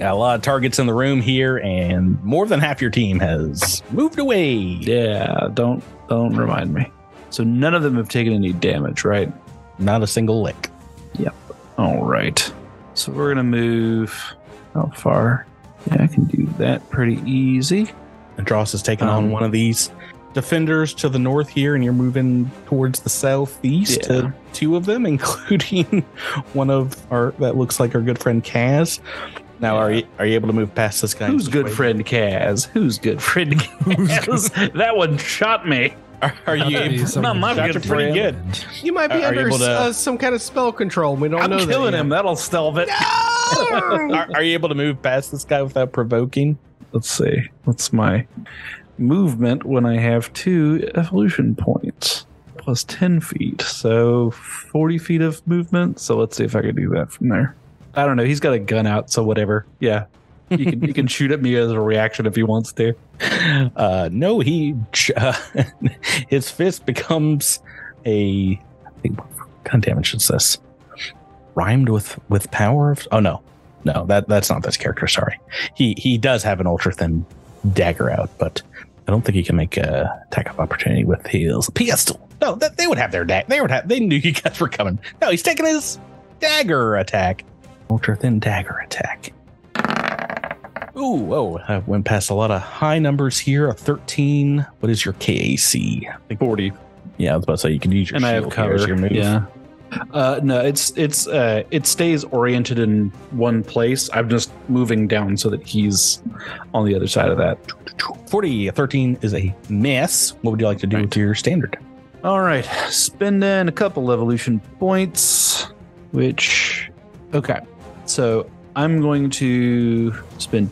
Got a lot of targets in the room here, and more than half your team has moved away. Yeah, don't remind me. So none of them have taken any damage, right? Not a single lick. Yep. All right. So we're gonna move How far? Yeah, I can do that pretty easy. Andros is taking on one of these defenders to the north here, and you're moving towards the southeast to 2 of them, including one of our that looks like our good friend Kaz. Now, are you able to move past this guy? Who's good friend Kaz? Who's good friend Kaz? That one shot me. Are you able? Not my good friend. Good. You might be under some kind of spell control. We don't know that. I'm killing him. That'll stall it. Are you able to move past this guy without provoking? Let's see. What's my movement when I have 2 evolution points? Plus 10 feet. So 40 feet of movement. So let's see if I can do that from there. I don't know. He's got a gun out, so whatever. Yeah. He can shoot at me as a reaction if he wants to. No, his fist becomes a. I think, what kind of damage is this? Rhymed with power? Oh no, that's not this character. Sorry, he does have an ultra thin dagger out, but I don't think he can make a attack of opportunity with his pistol. No, they would have their They knew you guys were coming. No, he's taking his dagger attack. Ultra thin dagger attack. Ooh, whoa. I went past a lot of high numbers here. A 13. What is your KAC? I think 40. Yeah, I was about to say you can use your and shield. I have cover. Your move. Yeah. No, it stays oriented in one place. I'm just moving down so that he's on the other side of that. 40. A 13 is a miss. What would you like to do with your standard? All right. Spend in a couple evolution points, okay. So I'm going to spend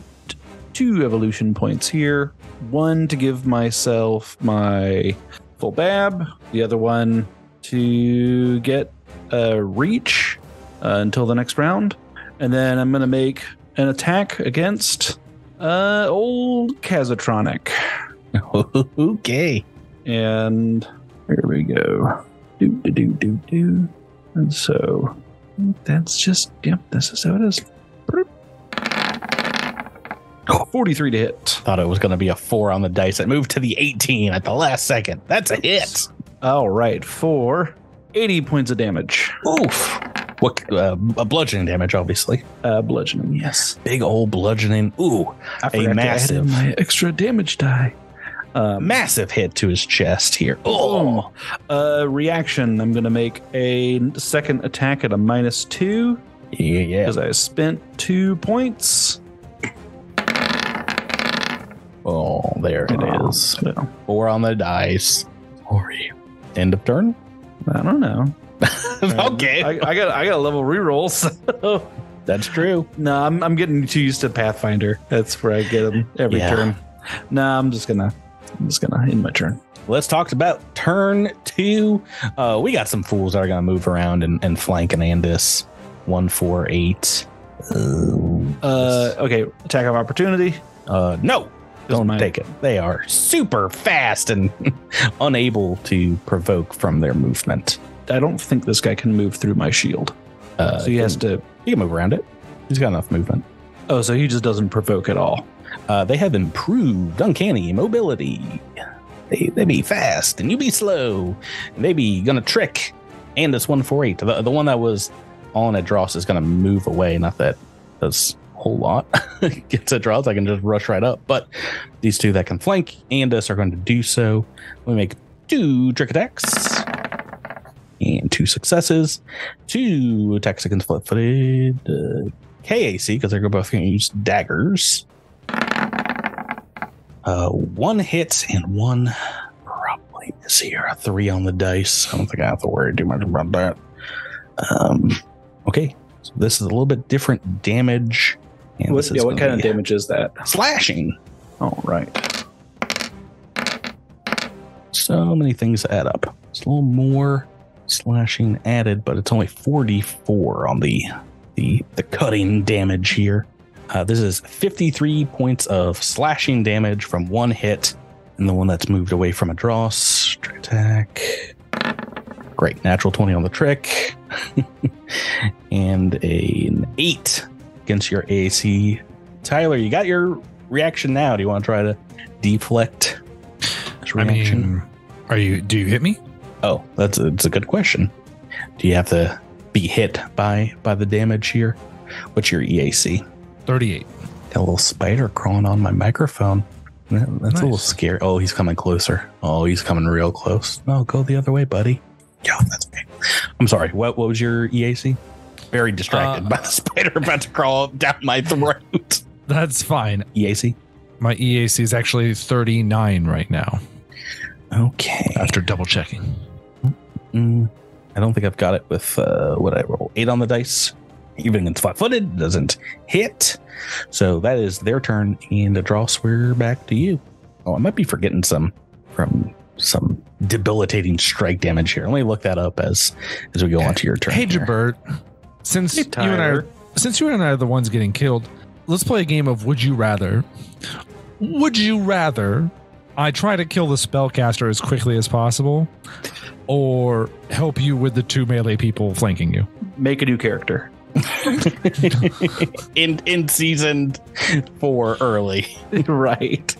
2 evolution points here. 1 to give myself my full bab. The other one to get a reach until the next round. And then I'm going to make an attack against old Kazatronic. Okay. And here we go. Do. And so that's just, this is how it is. 43 to hit. Thought it was going to be a 4 on the dice. It moved to the 18 at the last second. That's a hit. All right, for 80 points of damage. Oof. What? Bludgeoning damage, obviously. Bludgeoning, yes. Big old bludgeoning. Ooh, a massive. My extra damage die. Massive hit to his chest here. Oh. Reaction. I'm going to make a second attack at a -2. Yeah. Because I spent 2 points. Oh, there it is. Yeah. 4 on the dice. Sorry. End of turn? I don't know. Okay. I got a level reroll, so that's true. No, I'm getting too used to Pathfinder. That's where I get them every turn. No, I'm just gonna end my turn. Let's talk about turn 2. We got some fools that are gonna move around and flank an Andis. 1, 4, 8. Okay, attack of opportunity. No. Don't take it. They are super fast and unable to provoke from their movement. I don't think this guy can move through my shield. So he has to... He can move around it. He's got enough movement. Oh, so he just doesn't provoke at all. They have improved uncanny mobility. They be fast and you be slow. And they be gonna trick. And this 148. The one that was on a Dross is gonna move away. Not that does whole lot. Gets a draws, I can just rush right up. But these 2 that can flank Andis are going to do so. We make 2 trick attacks and 2 successes. 2 attacks against flat-footed KAC because they're both going to use daggers. 1 hit and 1 probably miss here. A 3 on the dice. I don't think I have to worry too much about that. Okay, so this is a little bit different damage. What kind of damage is that? Slashing. All right. So many things add up. It's a little more slashing added, but it's only 44 on the cutting damage here. This is 53 points of slashing damage from 1 hit, and the one that's moved away from a dross. Trick attack. Great. Natural 20 on the trick. And an 8 against your AC. Tyler, you got your reaction now. Do you want to try to deflect this reaction? I mean, do you hit me? Oh, it's a good question. Do you have to be hit by the damage here? What's your EAC? 38. Got a little spider crawling on my microphone. That's Nice. a little scary. Oh, he's coming closer. Oh, he's coming real close. No, go the other way, buddy. Yeah, that's okay. I'm sorry. What was your EAC? Very distracted by the spider about to crawl down my throat. That's fine. EAC? My EAC is actually 39 right now. Okay. After double checking. I don't think I've got it with what I roll. 8 on the dice. Even against flat-footed, doesn't hit. So that is their turn. And Adros, we're back to you. Oh, I might be forgetting some debilitating strike damage here. Let me look that up as we go on to your turn. Hey, here. Jabert, since you and I are the ones getting killed, let's play a game of Would You Rather. Would you rather I try to kill the spellcaster as quickly as possible, or help you with the 2 melee people flanking you? Make a new character. in season 4 early. Right.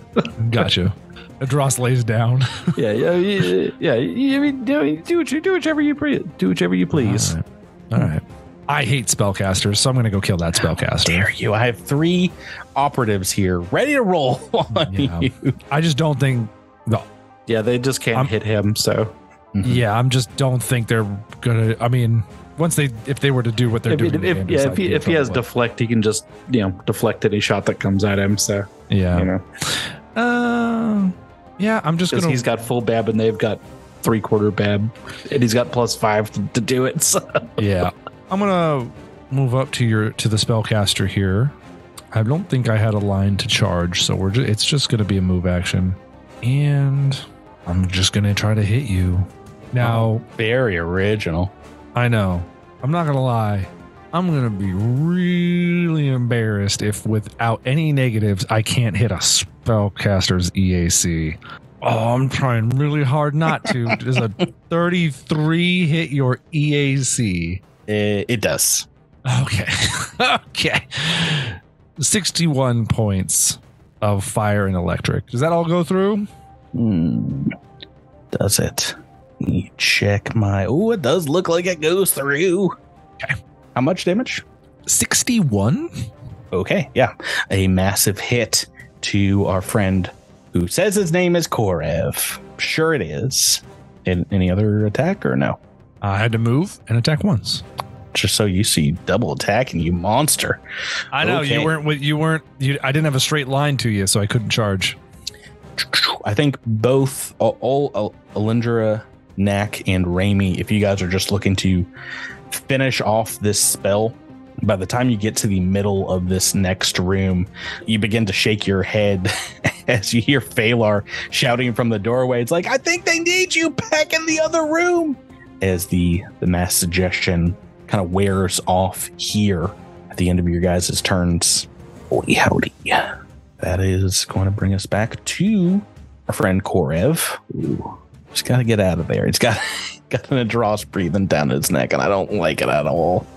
Gotcha. Adros lays down. Yeah. I mean, do whichever you please. All right. I hate spellcasters, so I'm going to go kill that spellcaster. Dare you? I have 3 operatives here ready to roll on you. I just don't think. Yeah, they just can't hit him. So yeah, I'm just don't think they're gonna. I mean, if they were to do what they're doing, if he has deflect, he can just deflect any shot that comes at him. So yeah, yeah, I'm just gonna. He's got full bab and they've got 3/4 bab, and he's got +5 to do it. So. Yeah, I'm gonna move up to the spellcaster here. I don't think I had a line to charge, so it's just gonna be a move action, and I'm just gonna try to hit you. Now, very original. I know. I'm not gonna lie. I'm gonna be really embarrassed if, without any negatives, I can't hit a spellcaster's EAC. Oh, I'm trying really hard not to. Does a 33 hit your EAC? It does. Okay. Okay. 61 points of fire and electric. Does that all go through? Does it? Let me check my... Oh, it does look like it goes through. Okay. How much damage? 61? Okay, yeah. A massive hit to our friend who says his name is Korev. Sure it is. Any other attack or no? I had to move and attack once. Just so you see double attacking, you monster. I know. Okay. I didn't have a straight line to you, so I couldn't charge. I think both all Alindra, Knack, and Raimi, if you guys are just looking to finish off this spell, by the time you get to the middle of this next room, you begin to shake your head as you hear Phalar shouting from the doorway. It's like, I think they need you back in the other room. As the mass suggestion kind of wears off here at the end of your guys' turns. Holy howdy. That is going to bring us back to our friend Korev. Ooh, just got to get out of there. It's got an Adros breathing down his neck, and I don't like it at all.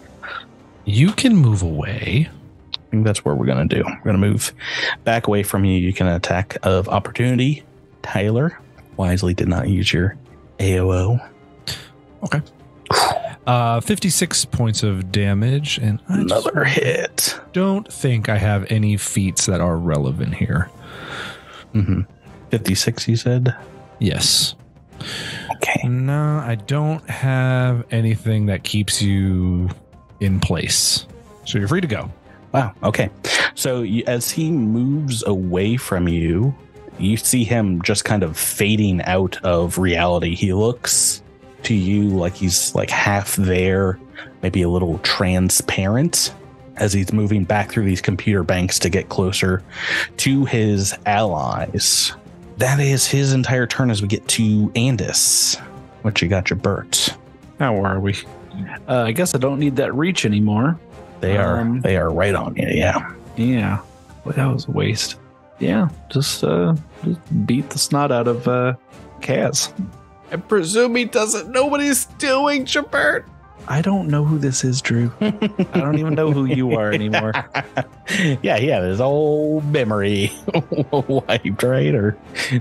You can move away. I think that's what we're going to do. We're going to move back away from you. You can attack of opportunity. Tyler wisely did not use your AOO. Okay. 56 points of damage, and another hit. Don't think I have any feats that are relevant here. 56, you said? Yes. Okay. No, I don't have anything that keeps you in place. So you're free to go. Wow. Okay. So as he moves away from you, you see him just kind of fading out of reality. He looks to you like he's like half there, maybe a little transparent, as he's moving back through these computer banks to get closer to his allies. That is his entire turn as we get to Andis. What you got, your Bert? How are we? I guess I don't need that reach anymore. They are right on you. Yeah. Well, that was a waste. Yeah. Just beat the snot out of Kaz. I presume he doesn't know what he's doing, Jabert. I don't know who this is, Drew. I don't even know who you are anymore. Yeah, his old memory wiped, right? Or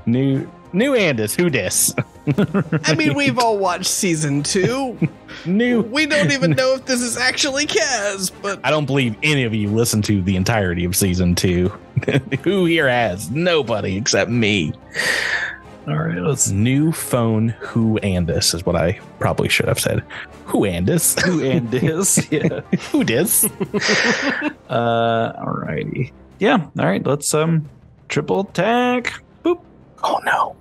new Andis, who dis? I mean, we've all watched season 2. We don't even know if this is actually Kaz, but I don't believe any of you listened to the entirety of season 2. Who here has? Nobody except me. All right, let's New phone who and this is what I probably should have said. Who and this? who and this. Yeah. Who dis? All righty. Yeah. All right. Let's triple attack. Boop. Oh no.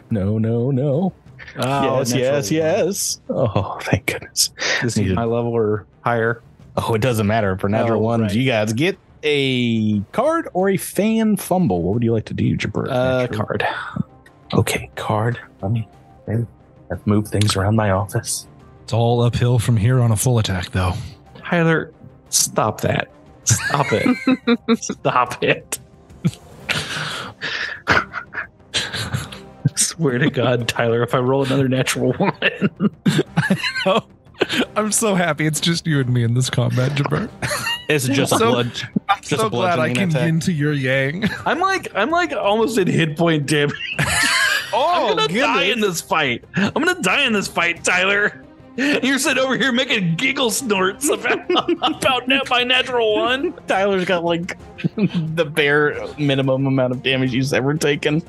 No. Oh, yes. Oh, thank goodness. Is he my level or higher? Oh, it doesn't matter for natural ones. Right. You guys get a card or a fan fumble. What would you like to do, Jabber? Card. Okay, card. Let me let's move things around my office. It's all uphill from here on a full attack, though. Tyler, stop that. Stop it. Stop it. I swear to God, Tyler, if I roll another natural 1. Oh, I'm so happy it's just you and me in this combat, Jabber. It's just a blood. I'm so glad I can get into your yang. I'm like almost at hit point damage. I'm gonna die in this fight. I'm gonna die in this fight, Tyler. You're sitting over here making giggle snorts about my natural 1. Tyler's got like the bare minimum amount of damage he's ever taken.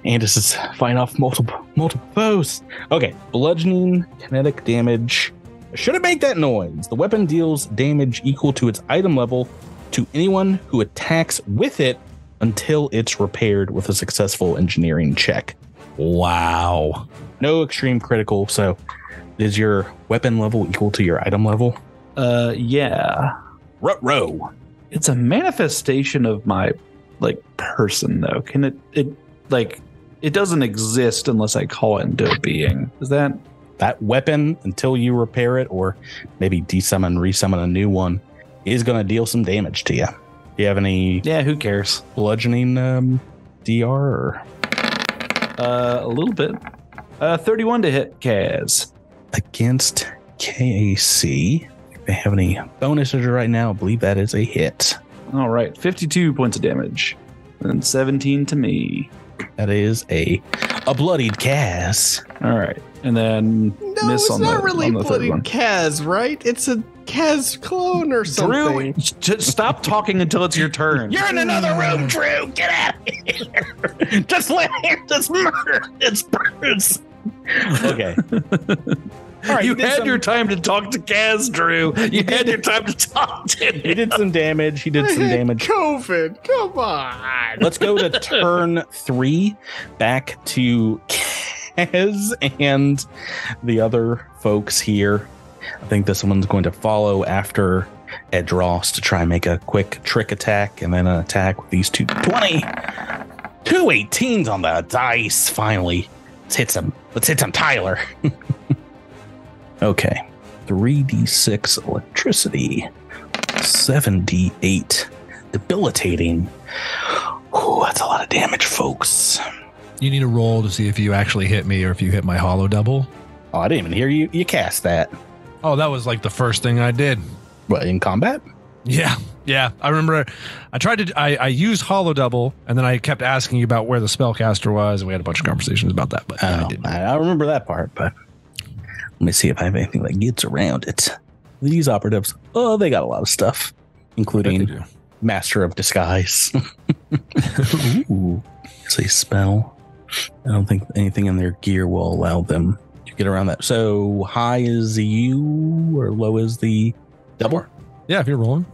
And this is fighting off multiple foes. Okay, bludgeoning, kinetic damage. Should it make that noise? The weapon deals damage equal to its item level to anyone who attacks with it until it's repaired with a successful engineering check. Wow. No extreme critical, so is your weapon level equal to your item level? Yeah. Ruh-roh. It's a manifestation of my person though. Can it doesn't exist unless I call it into being. Is that weapon until you repair it or maybe desummon, resummon a new one is going to deal some damage to you. Do you have any? Yeah, who cares? Bludgeoning DR or? A little bit. 31 to hit Kaz. Against KAC. If they have any bonuses right now, I believe that is a hit. All right, 52 points of damage. And 17 to me. That is a bloodied Kaz. All right. And then no, miss it's on not the, really on the third bloody one. Kaz, right? It's a Kaz clone or something. Drew, just stop talking until it's your turn. You're in another room, Drew. Get out of here. Just let him just murder this Bruce. Okay. All right, you had your time to talk to Kaz, Drew. You had your time to talk to him. He did some damage. COVID. Come on. Let's go to turn 3. Back to Kaz and the other folks here. I think this one's going to follow after Edros to try and make a quick trick attack and then an attack with these 220. 2 18s on the dice. Finally. Let's hit some Tyler. Okay. 3d6 electricity. 7d8 debilitating. Oh, that's a lot of damage, folks. You need a roll to see if you actually hit me or if you hit my hollow double. Oh, I didn't even hear you cast that. Oh, that was like the first thing I did. What, in combat? Yeah. I remember I used hollow double and then I kept asking you about where the spellcaster was and we had a bunch of conversations about that. But I remember that part, but let me see if I have anything that gets around it. These operatives, they got a lot of stuff, including Master of Disguise. Ooh, it's a spell. I don't think anything in their gear will allow them to get around that. So high is the U or low is the double? Yeah, if you're rolling.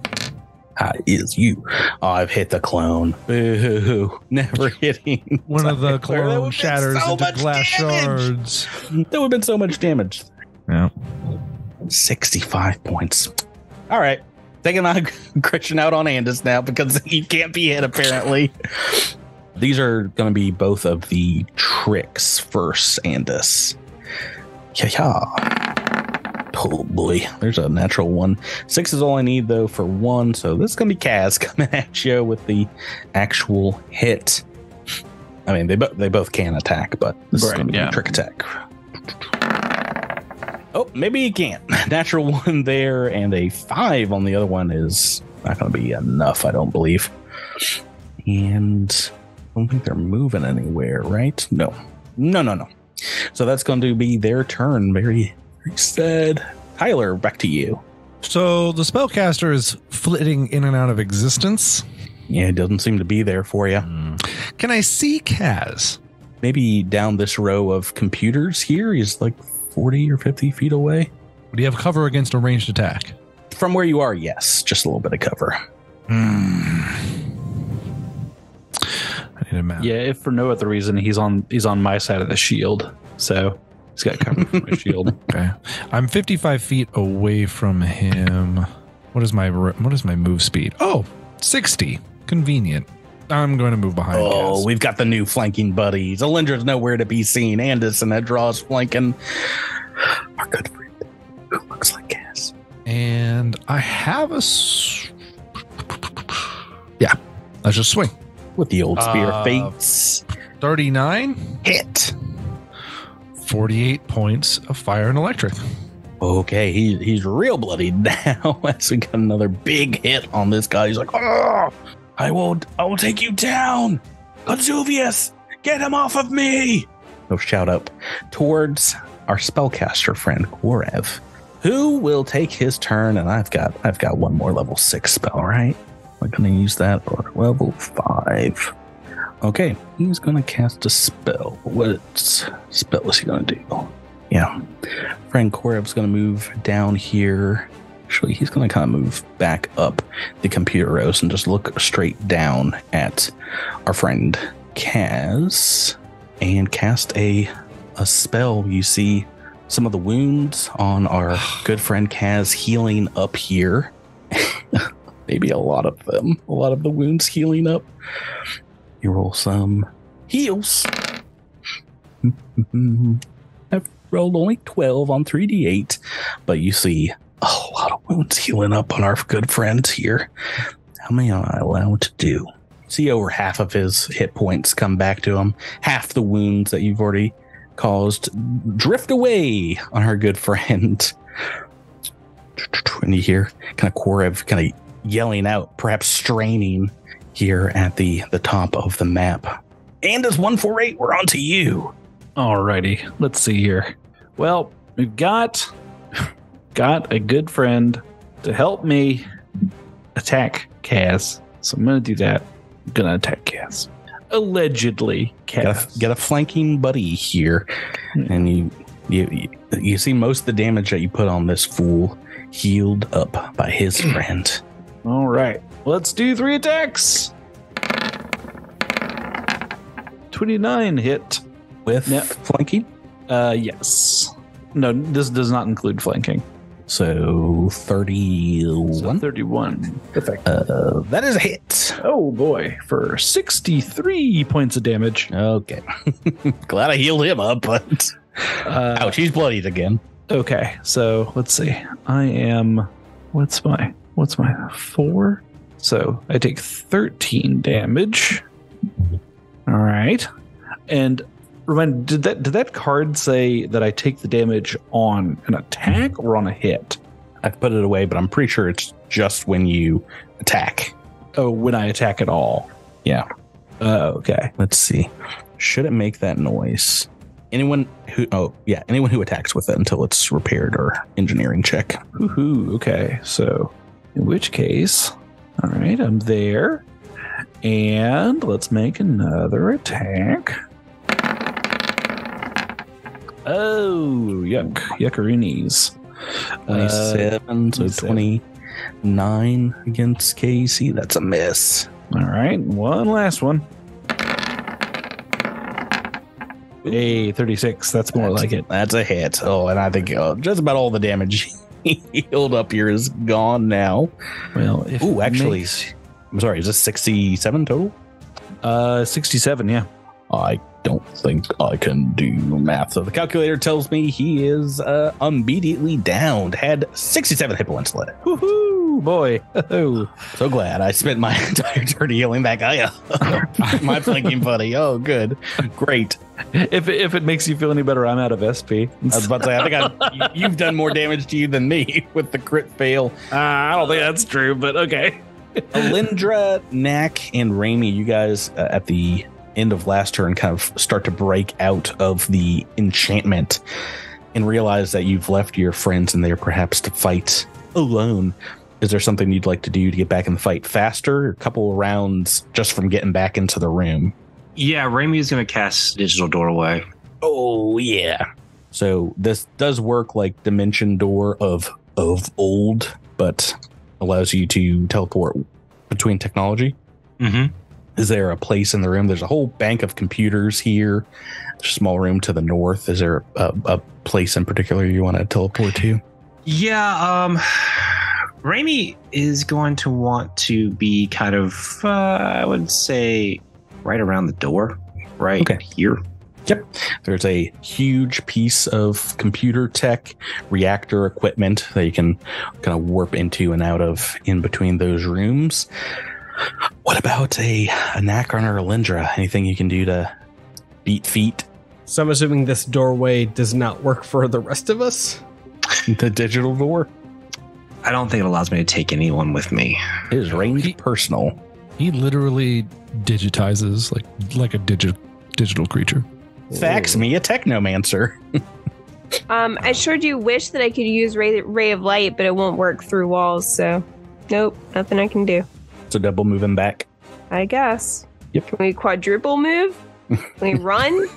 High is you. Oh, I've hit the clone. Boo. Never hitting. One of the clone shatters into glass shards. That would have been so much damage. Yeah. 65 points. All right. Taking on Christian out on Andis now because he can't be hit, apparently. These are going to be both of the tricks first, Andis. Yeah. Oh boy, there's a natural 1. 6 is all I need though for 1, so this is gonna be Kaz coming at you with the actual hit. I mean, they both can attack, but this is gonna be a trick attack. Oh, maybe he can't. Natural 1 there, and a 5 on the other one is not gonna be enough, I don't believe. And I don't think they're moving anywhere, right? No. No. So that's going to be their turn. Very, very sad. Tyler, back to you. So the spellcaster is flitting in and out of existence. Yeah, it doesn't seem to be there for you. Can I see Kaz? Maybe down this row of computers here. He's like 40 or 50 feet away. Would he have cover against a ranged attack? From where you are, yes. Just a little bit of cover. I need a map. Yeah, if for no other reason, he's on my side of the shield, so he's got cover from my shield. Okay, I'm 55 feet away from him. What is my move speed? Oh, 60. Convenient. I'm going to move behind. Oh, Kaz. we've got the new flanking buddies. Alindra's nowhere to be seen. Anderson that draws flanking. Our good friend, who looks like Kaz. And I have yeah, let's just swing. With the old spear fates. 39. Hit. 48 points of fire and electric. Okay, he's real bloodied now. As we got another big hit on this guy. He's like, oh, I will take you down. Consuvius, get him off of me. Go shout up towards our spellcaster friend, Korev, who will take his turn. And I've got one more level 6 spell, right? I'm going to use that for level 5. Okay, he's going to cast a spell. What spell is he going to do? Yeah, friend Korev's going to move down here. Actually, he's going to kind of move back up the computer rows and just look straight down at our friend Kaz and cast a spell. You see some of the wounds on our good friend Kaz healing up here. Maybe a lot of them. A lot of the wounds healing up. You roll some heals. I've rolled only 12 on 3d8, but you see a lot of wounds healing up on our good friends here. How many am I allowed to do? See over half of his hit points come back to him. Half the wounds that you've already caused drift away on our good friend. And you hear kind of Korev kind of yelling out, perhaps straining here at the top of the map. And as 148, we're on to you. Alrighty, let's see here. Well, we've got a good friend to help me attack Kaz. So I'm going to do that. I'm going to attack Kaz. Allegedly, Kaz. Get a flanking buddy here. And you see most of the damage that you put on this fool healed up by his friend. All right, let's do 3 attacks. 29 hit. With flanking? Yes. No, this does not include flanking. So 31? So 31. Perfect. That is a hit. Oh boy, for 63 points of damage. Okay. Glad I healed him up, but ouch, he's bloodied again. Okay, so let's see. I am what's my 4? So I take 13 damage. All right. And remind, did that card say that I take the damage on an attack or on a hit? I've put it away, but I'm pretty sure it's just when you attack. Oh, when I attack at all. Yeah. Okay. Let's see. Should it make that noise? Anyone who attacks with it until it's repaired or engineering check. Woohoo. Okay. So in which case, all right, I'm there. And let's make another attack. Oh, yuckaroonies. 27, so 29 against Casey. That's a miss. All right, one last one. Hey, 36. That's more like it. That's a hit. Oh, and I think just about all the damage healed up here is gone now. Well, actually, I'm sorry, is this 67 total? 67, yeah. I don't think I can do math. So the calculator tells me he is immediately downed. Had 67 hit points left. Woohoo, boy. So glad I spent my entire turn healing that guy up. My flanking buddy. Oh, good. Great. If it makes you feel any better, I'm out of SP. I was about to say, I think you've done more damage to you than me with the crit fail. I don't think that's true, but okay. Alindra, Knack, and Raimi, you guys at the end of last turn, kind of start to break out of the enchantment and realize that you've left your friends in there perhaps to fight alone. Is there something you'd like to do to get back in the fight faster? A couple of rounds just from getting back into the room. Yeah, Raimi is going to cast Digital Doorway. Oh, yeah. So this does work like Dimension Door of old, but allows you to teleport between technology. Mm-hmm. Is there a place in the room? There's a whole bank of computers here. There's a small room to the north. Is there a place in particular you want to teleport to? Yeah, Raimi is going to want to be kind of, I would say, right around the door, right here. Yep. There's a huge piece of computer tech, reactor equipment that you can kind of warp into and out of in between those rooms. What about a Nacron or a Lindra? Anything you can do to beat feet? So I'm assuming this doorway does not work for the rest of us? The digital door? I don't think it allows me to take anyone with me. It is ranged personal. He literally digitizes like a digital creature. Fax me a technomancer. I sure do wish that I could use ray of light, but it won't work through walls, so nope, nothing I can do. So double moving back. I guess. Yep. Can we quadruple move? Can we run?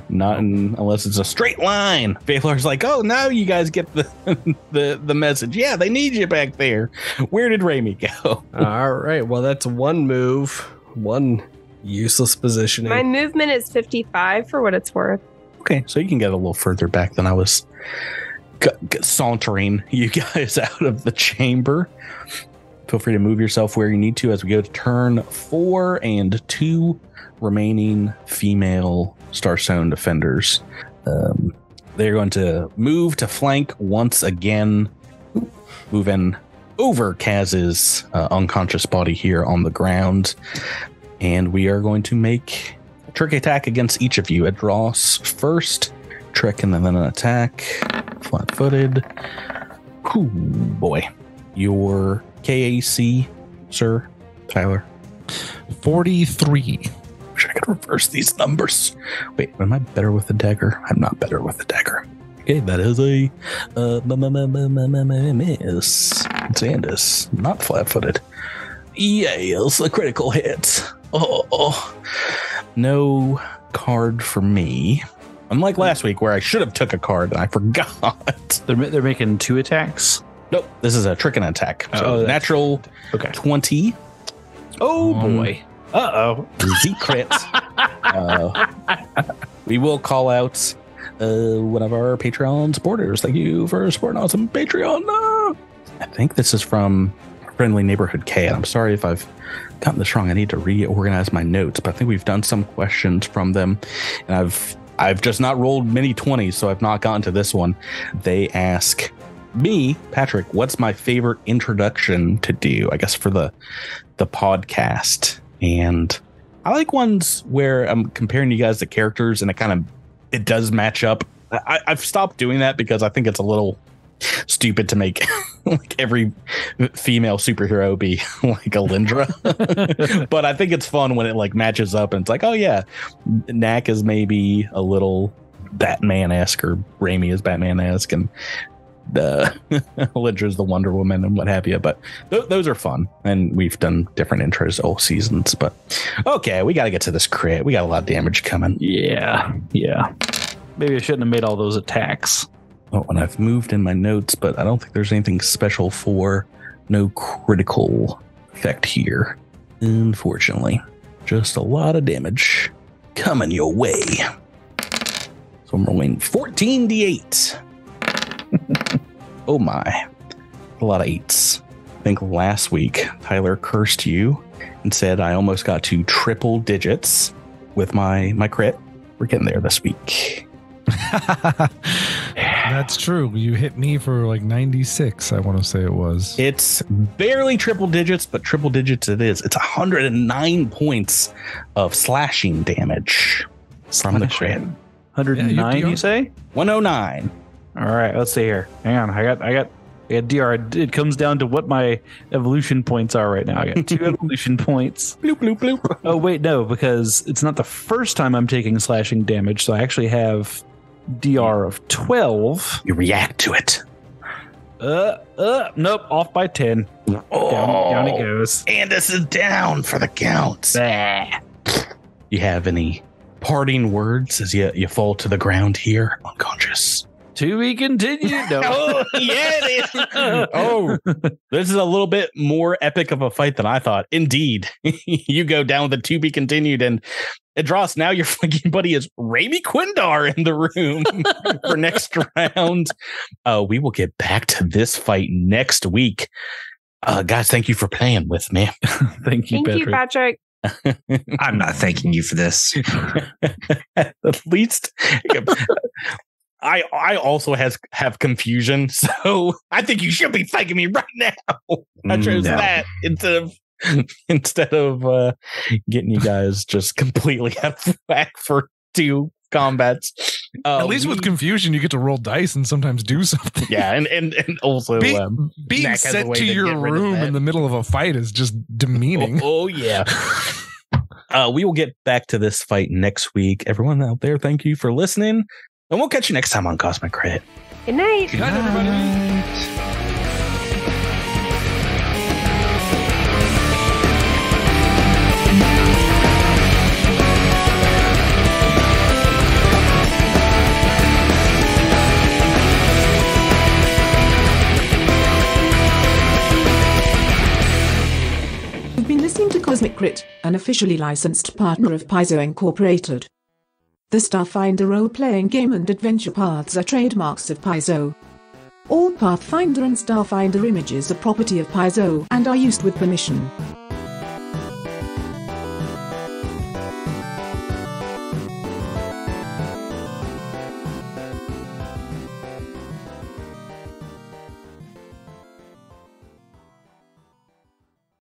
Not unless it's a straight line. Baylor's like, oh, now you guys get the message. Yeah, they need you back there. Where did Raimi go? All right. Well, that's one move, one useless positioning. My movement is 55 for what it's worth. Okay, so you can get a little further back than I was sauntering you guys out of the chamber. Feel free to move yourself where you need to as we go to turn 4 and 2 remaining female Starstone Defenders. They're going to move to flank once again, moving over Kaz's unconscious body here on the ground. And we are going to make a trick attack against each of you. It draws first, trick, and then an attack. Flat-footed. Cool boy. Your KAC, sir, Tyler? 43. Wish I could reverse these numbers. Wait, am I better with the dagger? I'm not better with the dagger. Okay, that is a miss. Xandis, not flat-footed. Yes, a critical hit. Oh, no card for me. Unlike last week where I should have took a card and I forgot. They're making 2 attacks. Nope, this is a trick and attack. So natural 20. Oh boy. Uh-oh. Z crit. We will call out one of our Patreon supporters. Thank you for supporting us on Patreon. I think this is from Friendly Neighborhood K. And I'm sorry if I've gotten this wrong. I need to reorganize my notes, but I think we've done some questions from them. And I've just not rolled many 20s, so I've not gotten to this one. They ask me, Patrick, what's my favorite introduction to do, I guess, for the podcast. And I like ones where I'm comparing you guys to characters and it does match up. I've stopped doing that because I think it's a little stupid to make like every female superhero be like a Lindra. But I think it's fun when it like matches up and it's like, oh yeah, Knack is maybe a little Batman-esque or Raimi is Batman-esque and Lindra's the Wonder Woman and what have you. But those are fun, and we've done different intros all seasons. But okay, we got to get to this crit. We got a lot of damage coming. Yeah. Maybe I shouldn't have made all those attacks. Oh, and I've moved in my notes, but I don't think there's anything special for no critical effect here. Unfortunately, just a lot of damage coming your way. So I'm rolling 14d8. Oh my, a lot of 8s. I think last week Tyler cursed you and said I almost got to triple digits with my crit. We're getting there this week. That's true. You hit me for like 96, I want to say it was. It's barely triple digits, but triple digits it is. It's 109 points of slashing damage from the crit. 109, you say? 109. All right, let's see here. Hang on, I got I got DR. It comes down to what my evolution points are right now. I got 2 evolution points. Bloop, bloop, bloop. Oh, wait, no, because it's not the first time I'm taking slashing damage, so I actually have DR of 12. You react to it. Nope, off by 10. Down it goes. And this is down for the count. You have any parting words as you fall to the ground here, unconscious? To be continued. No. Oh, yeah, it is. Oh, this is a little bit more epic of a fight than I thought. Indeed. You go down with a to be continued, and Idros, now your fucking buddy is Raimi Quindar in the room for next round. We will get back to this fight next week. Guys, thank you for playing with me. Thank you, Patrick. I'm not thanking you for this. At least I also have confusion, so I think you should be thanking me right now. I chose that instead of getting you guys just completely out of whack for 2 combats. At least with confusion, you get to roll dice and sometimes do something. Yeah, and also being sent to your room in the middle of a fight is just demeaning. Oh yeah. We will get back to this fight next week. Everyone out there, thank you for listening. And we'll catch you next time on Cosmic Crit. Good night. Good night, everybody. You've been listening to Cosmic Crit, an officially licensed partner of Paizo Incorporated. The Starfinder role-playing game and adventure paths are trademarks of Paizo. All Pathfinder and Starfinder images are property of Paizo and are used with permission.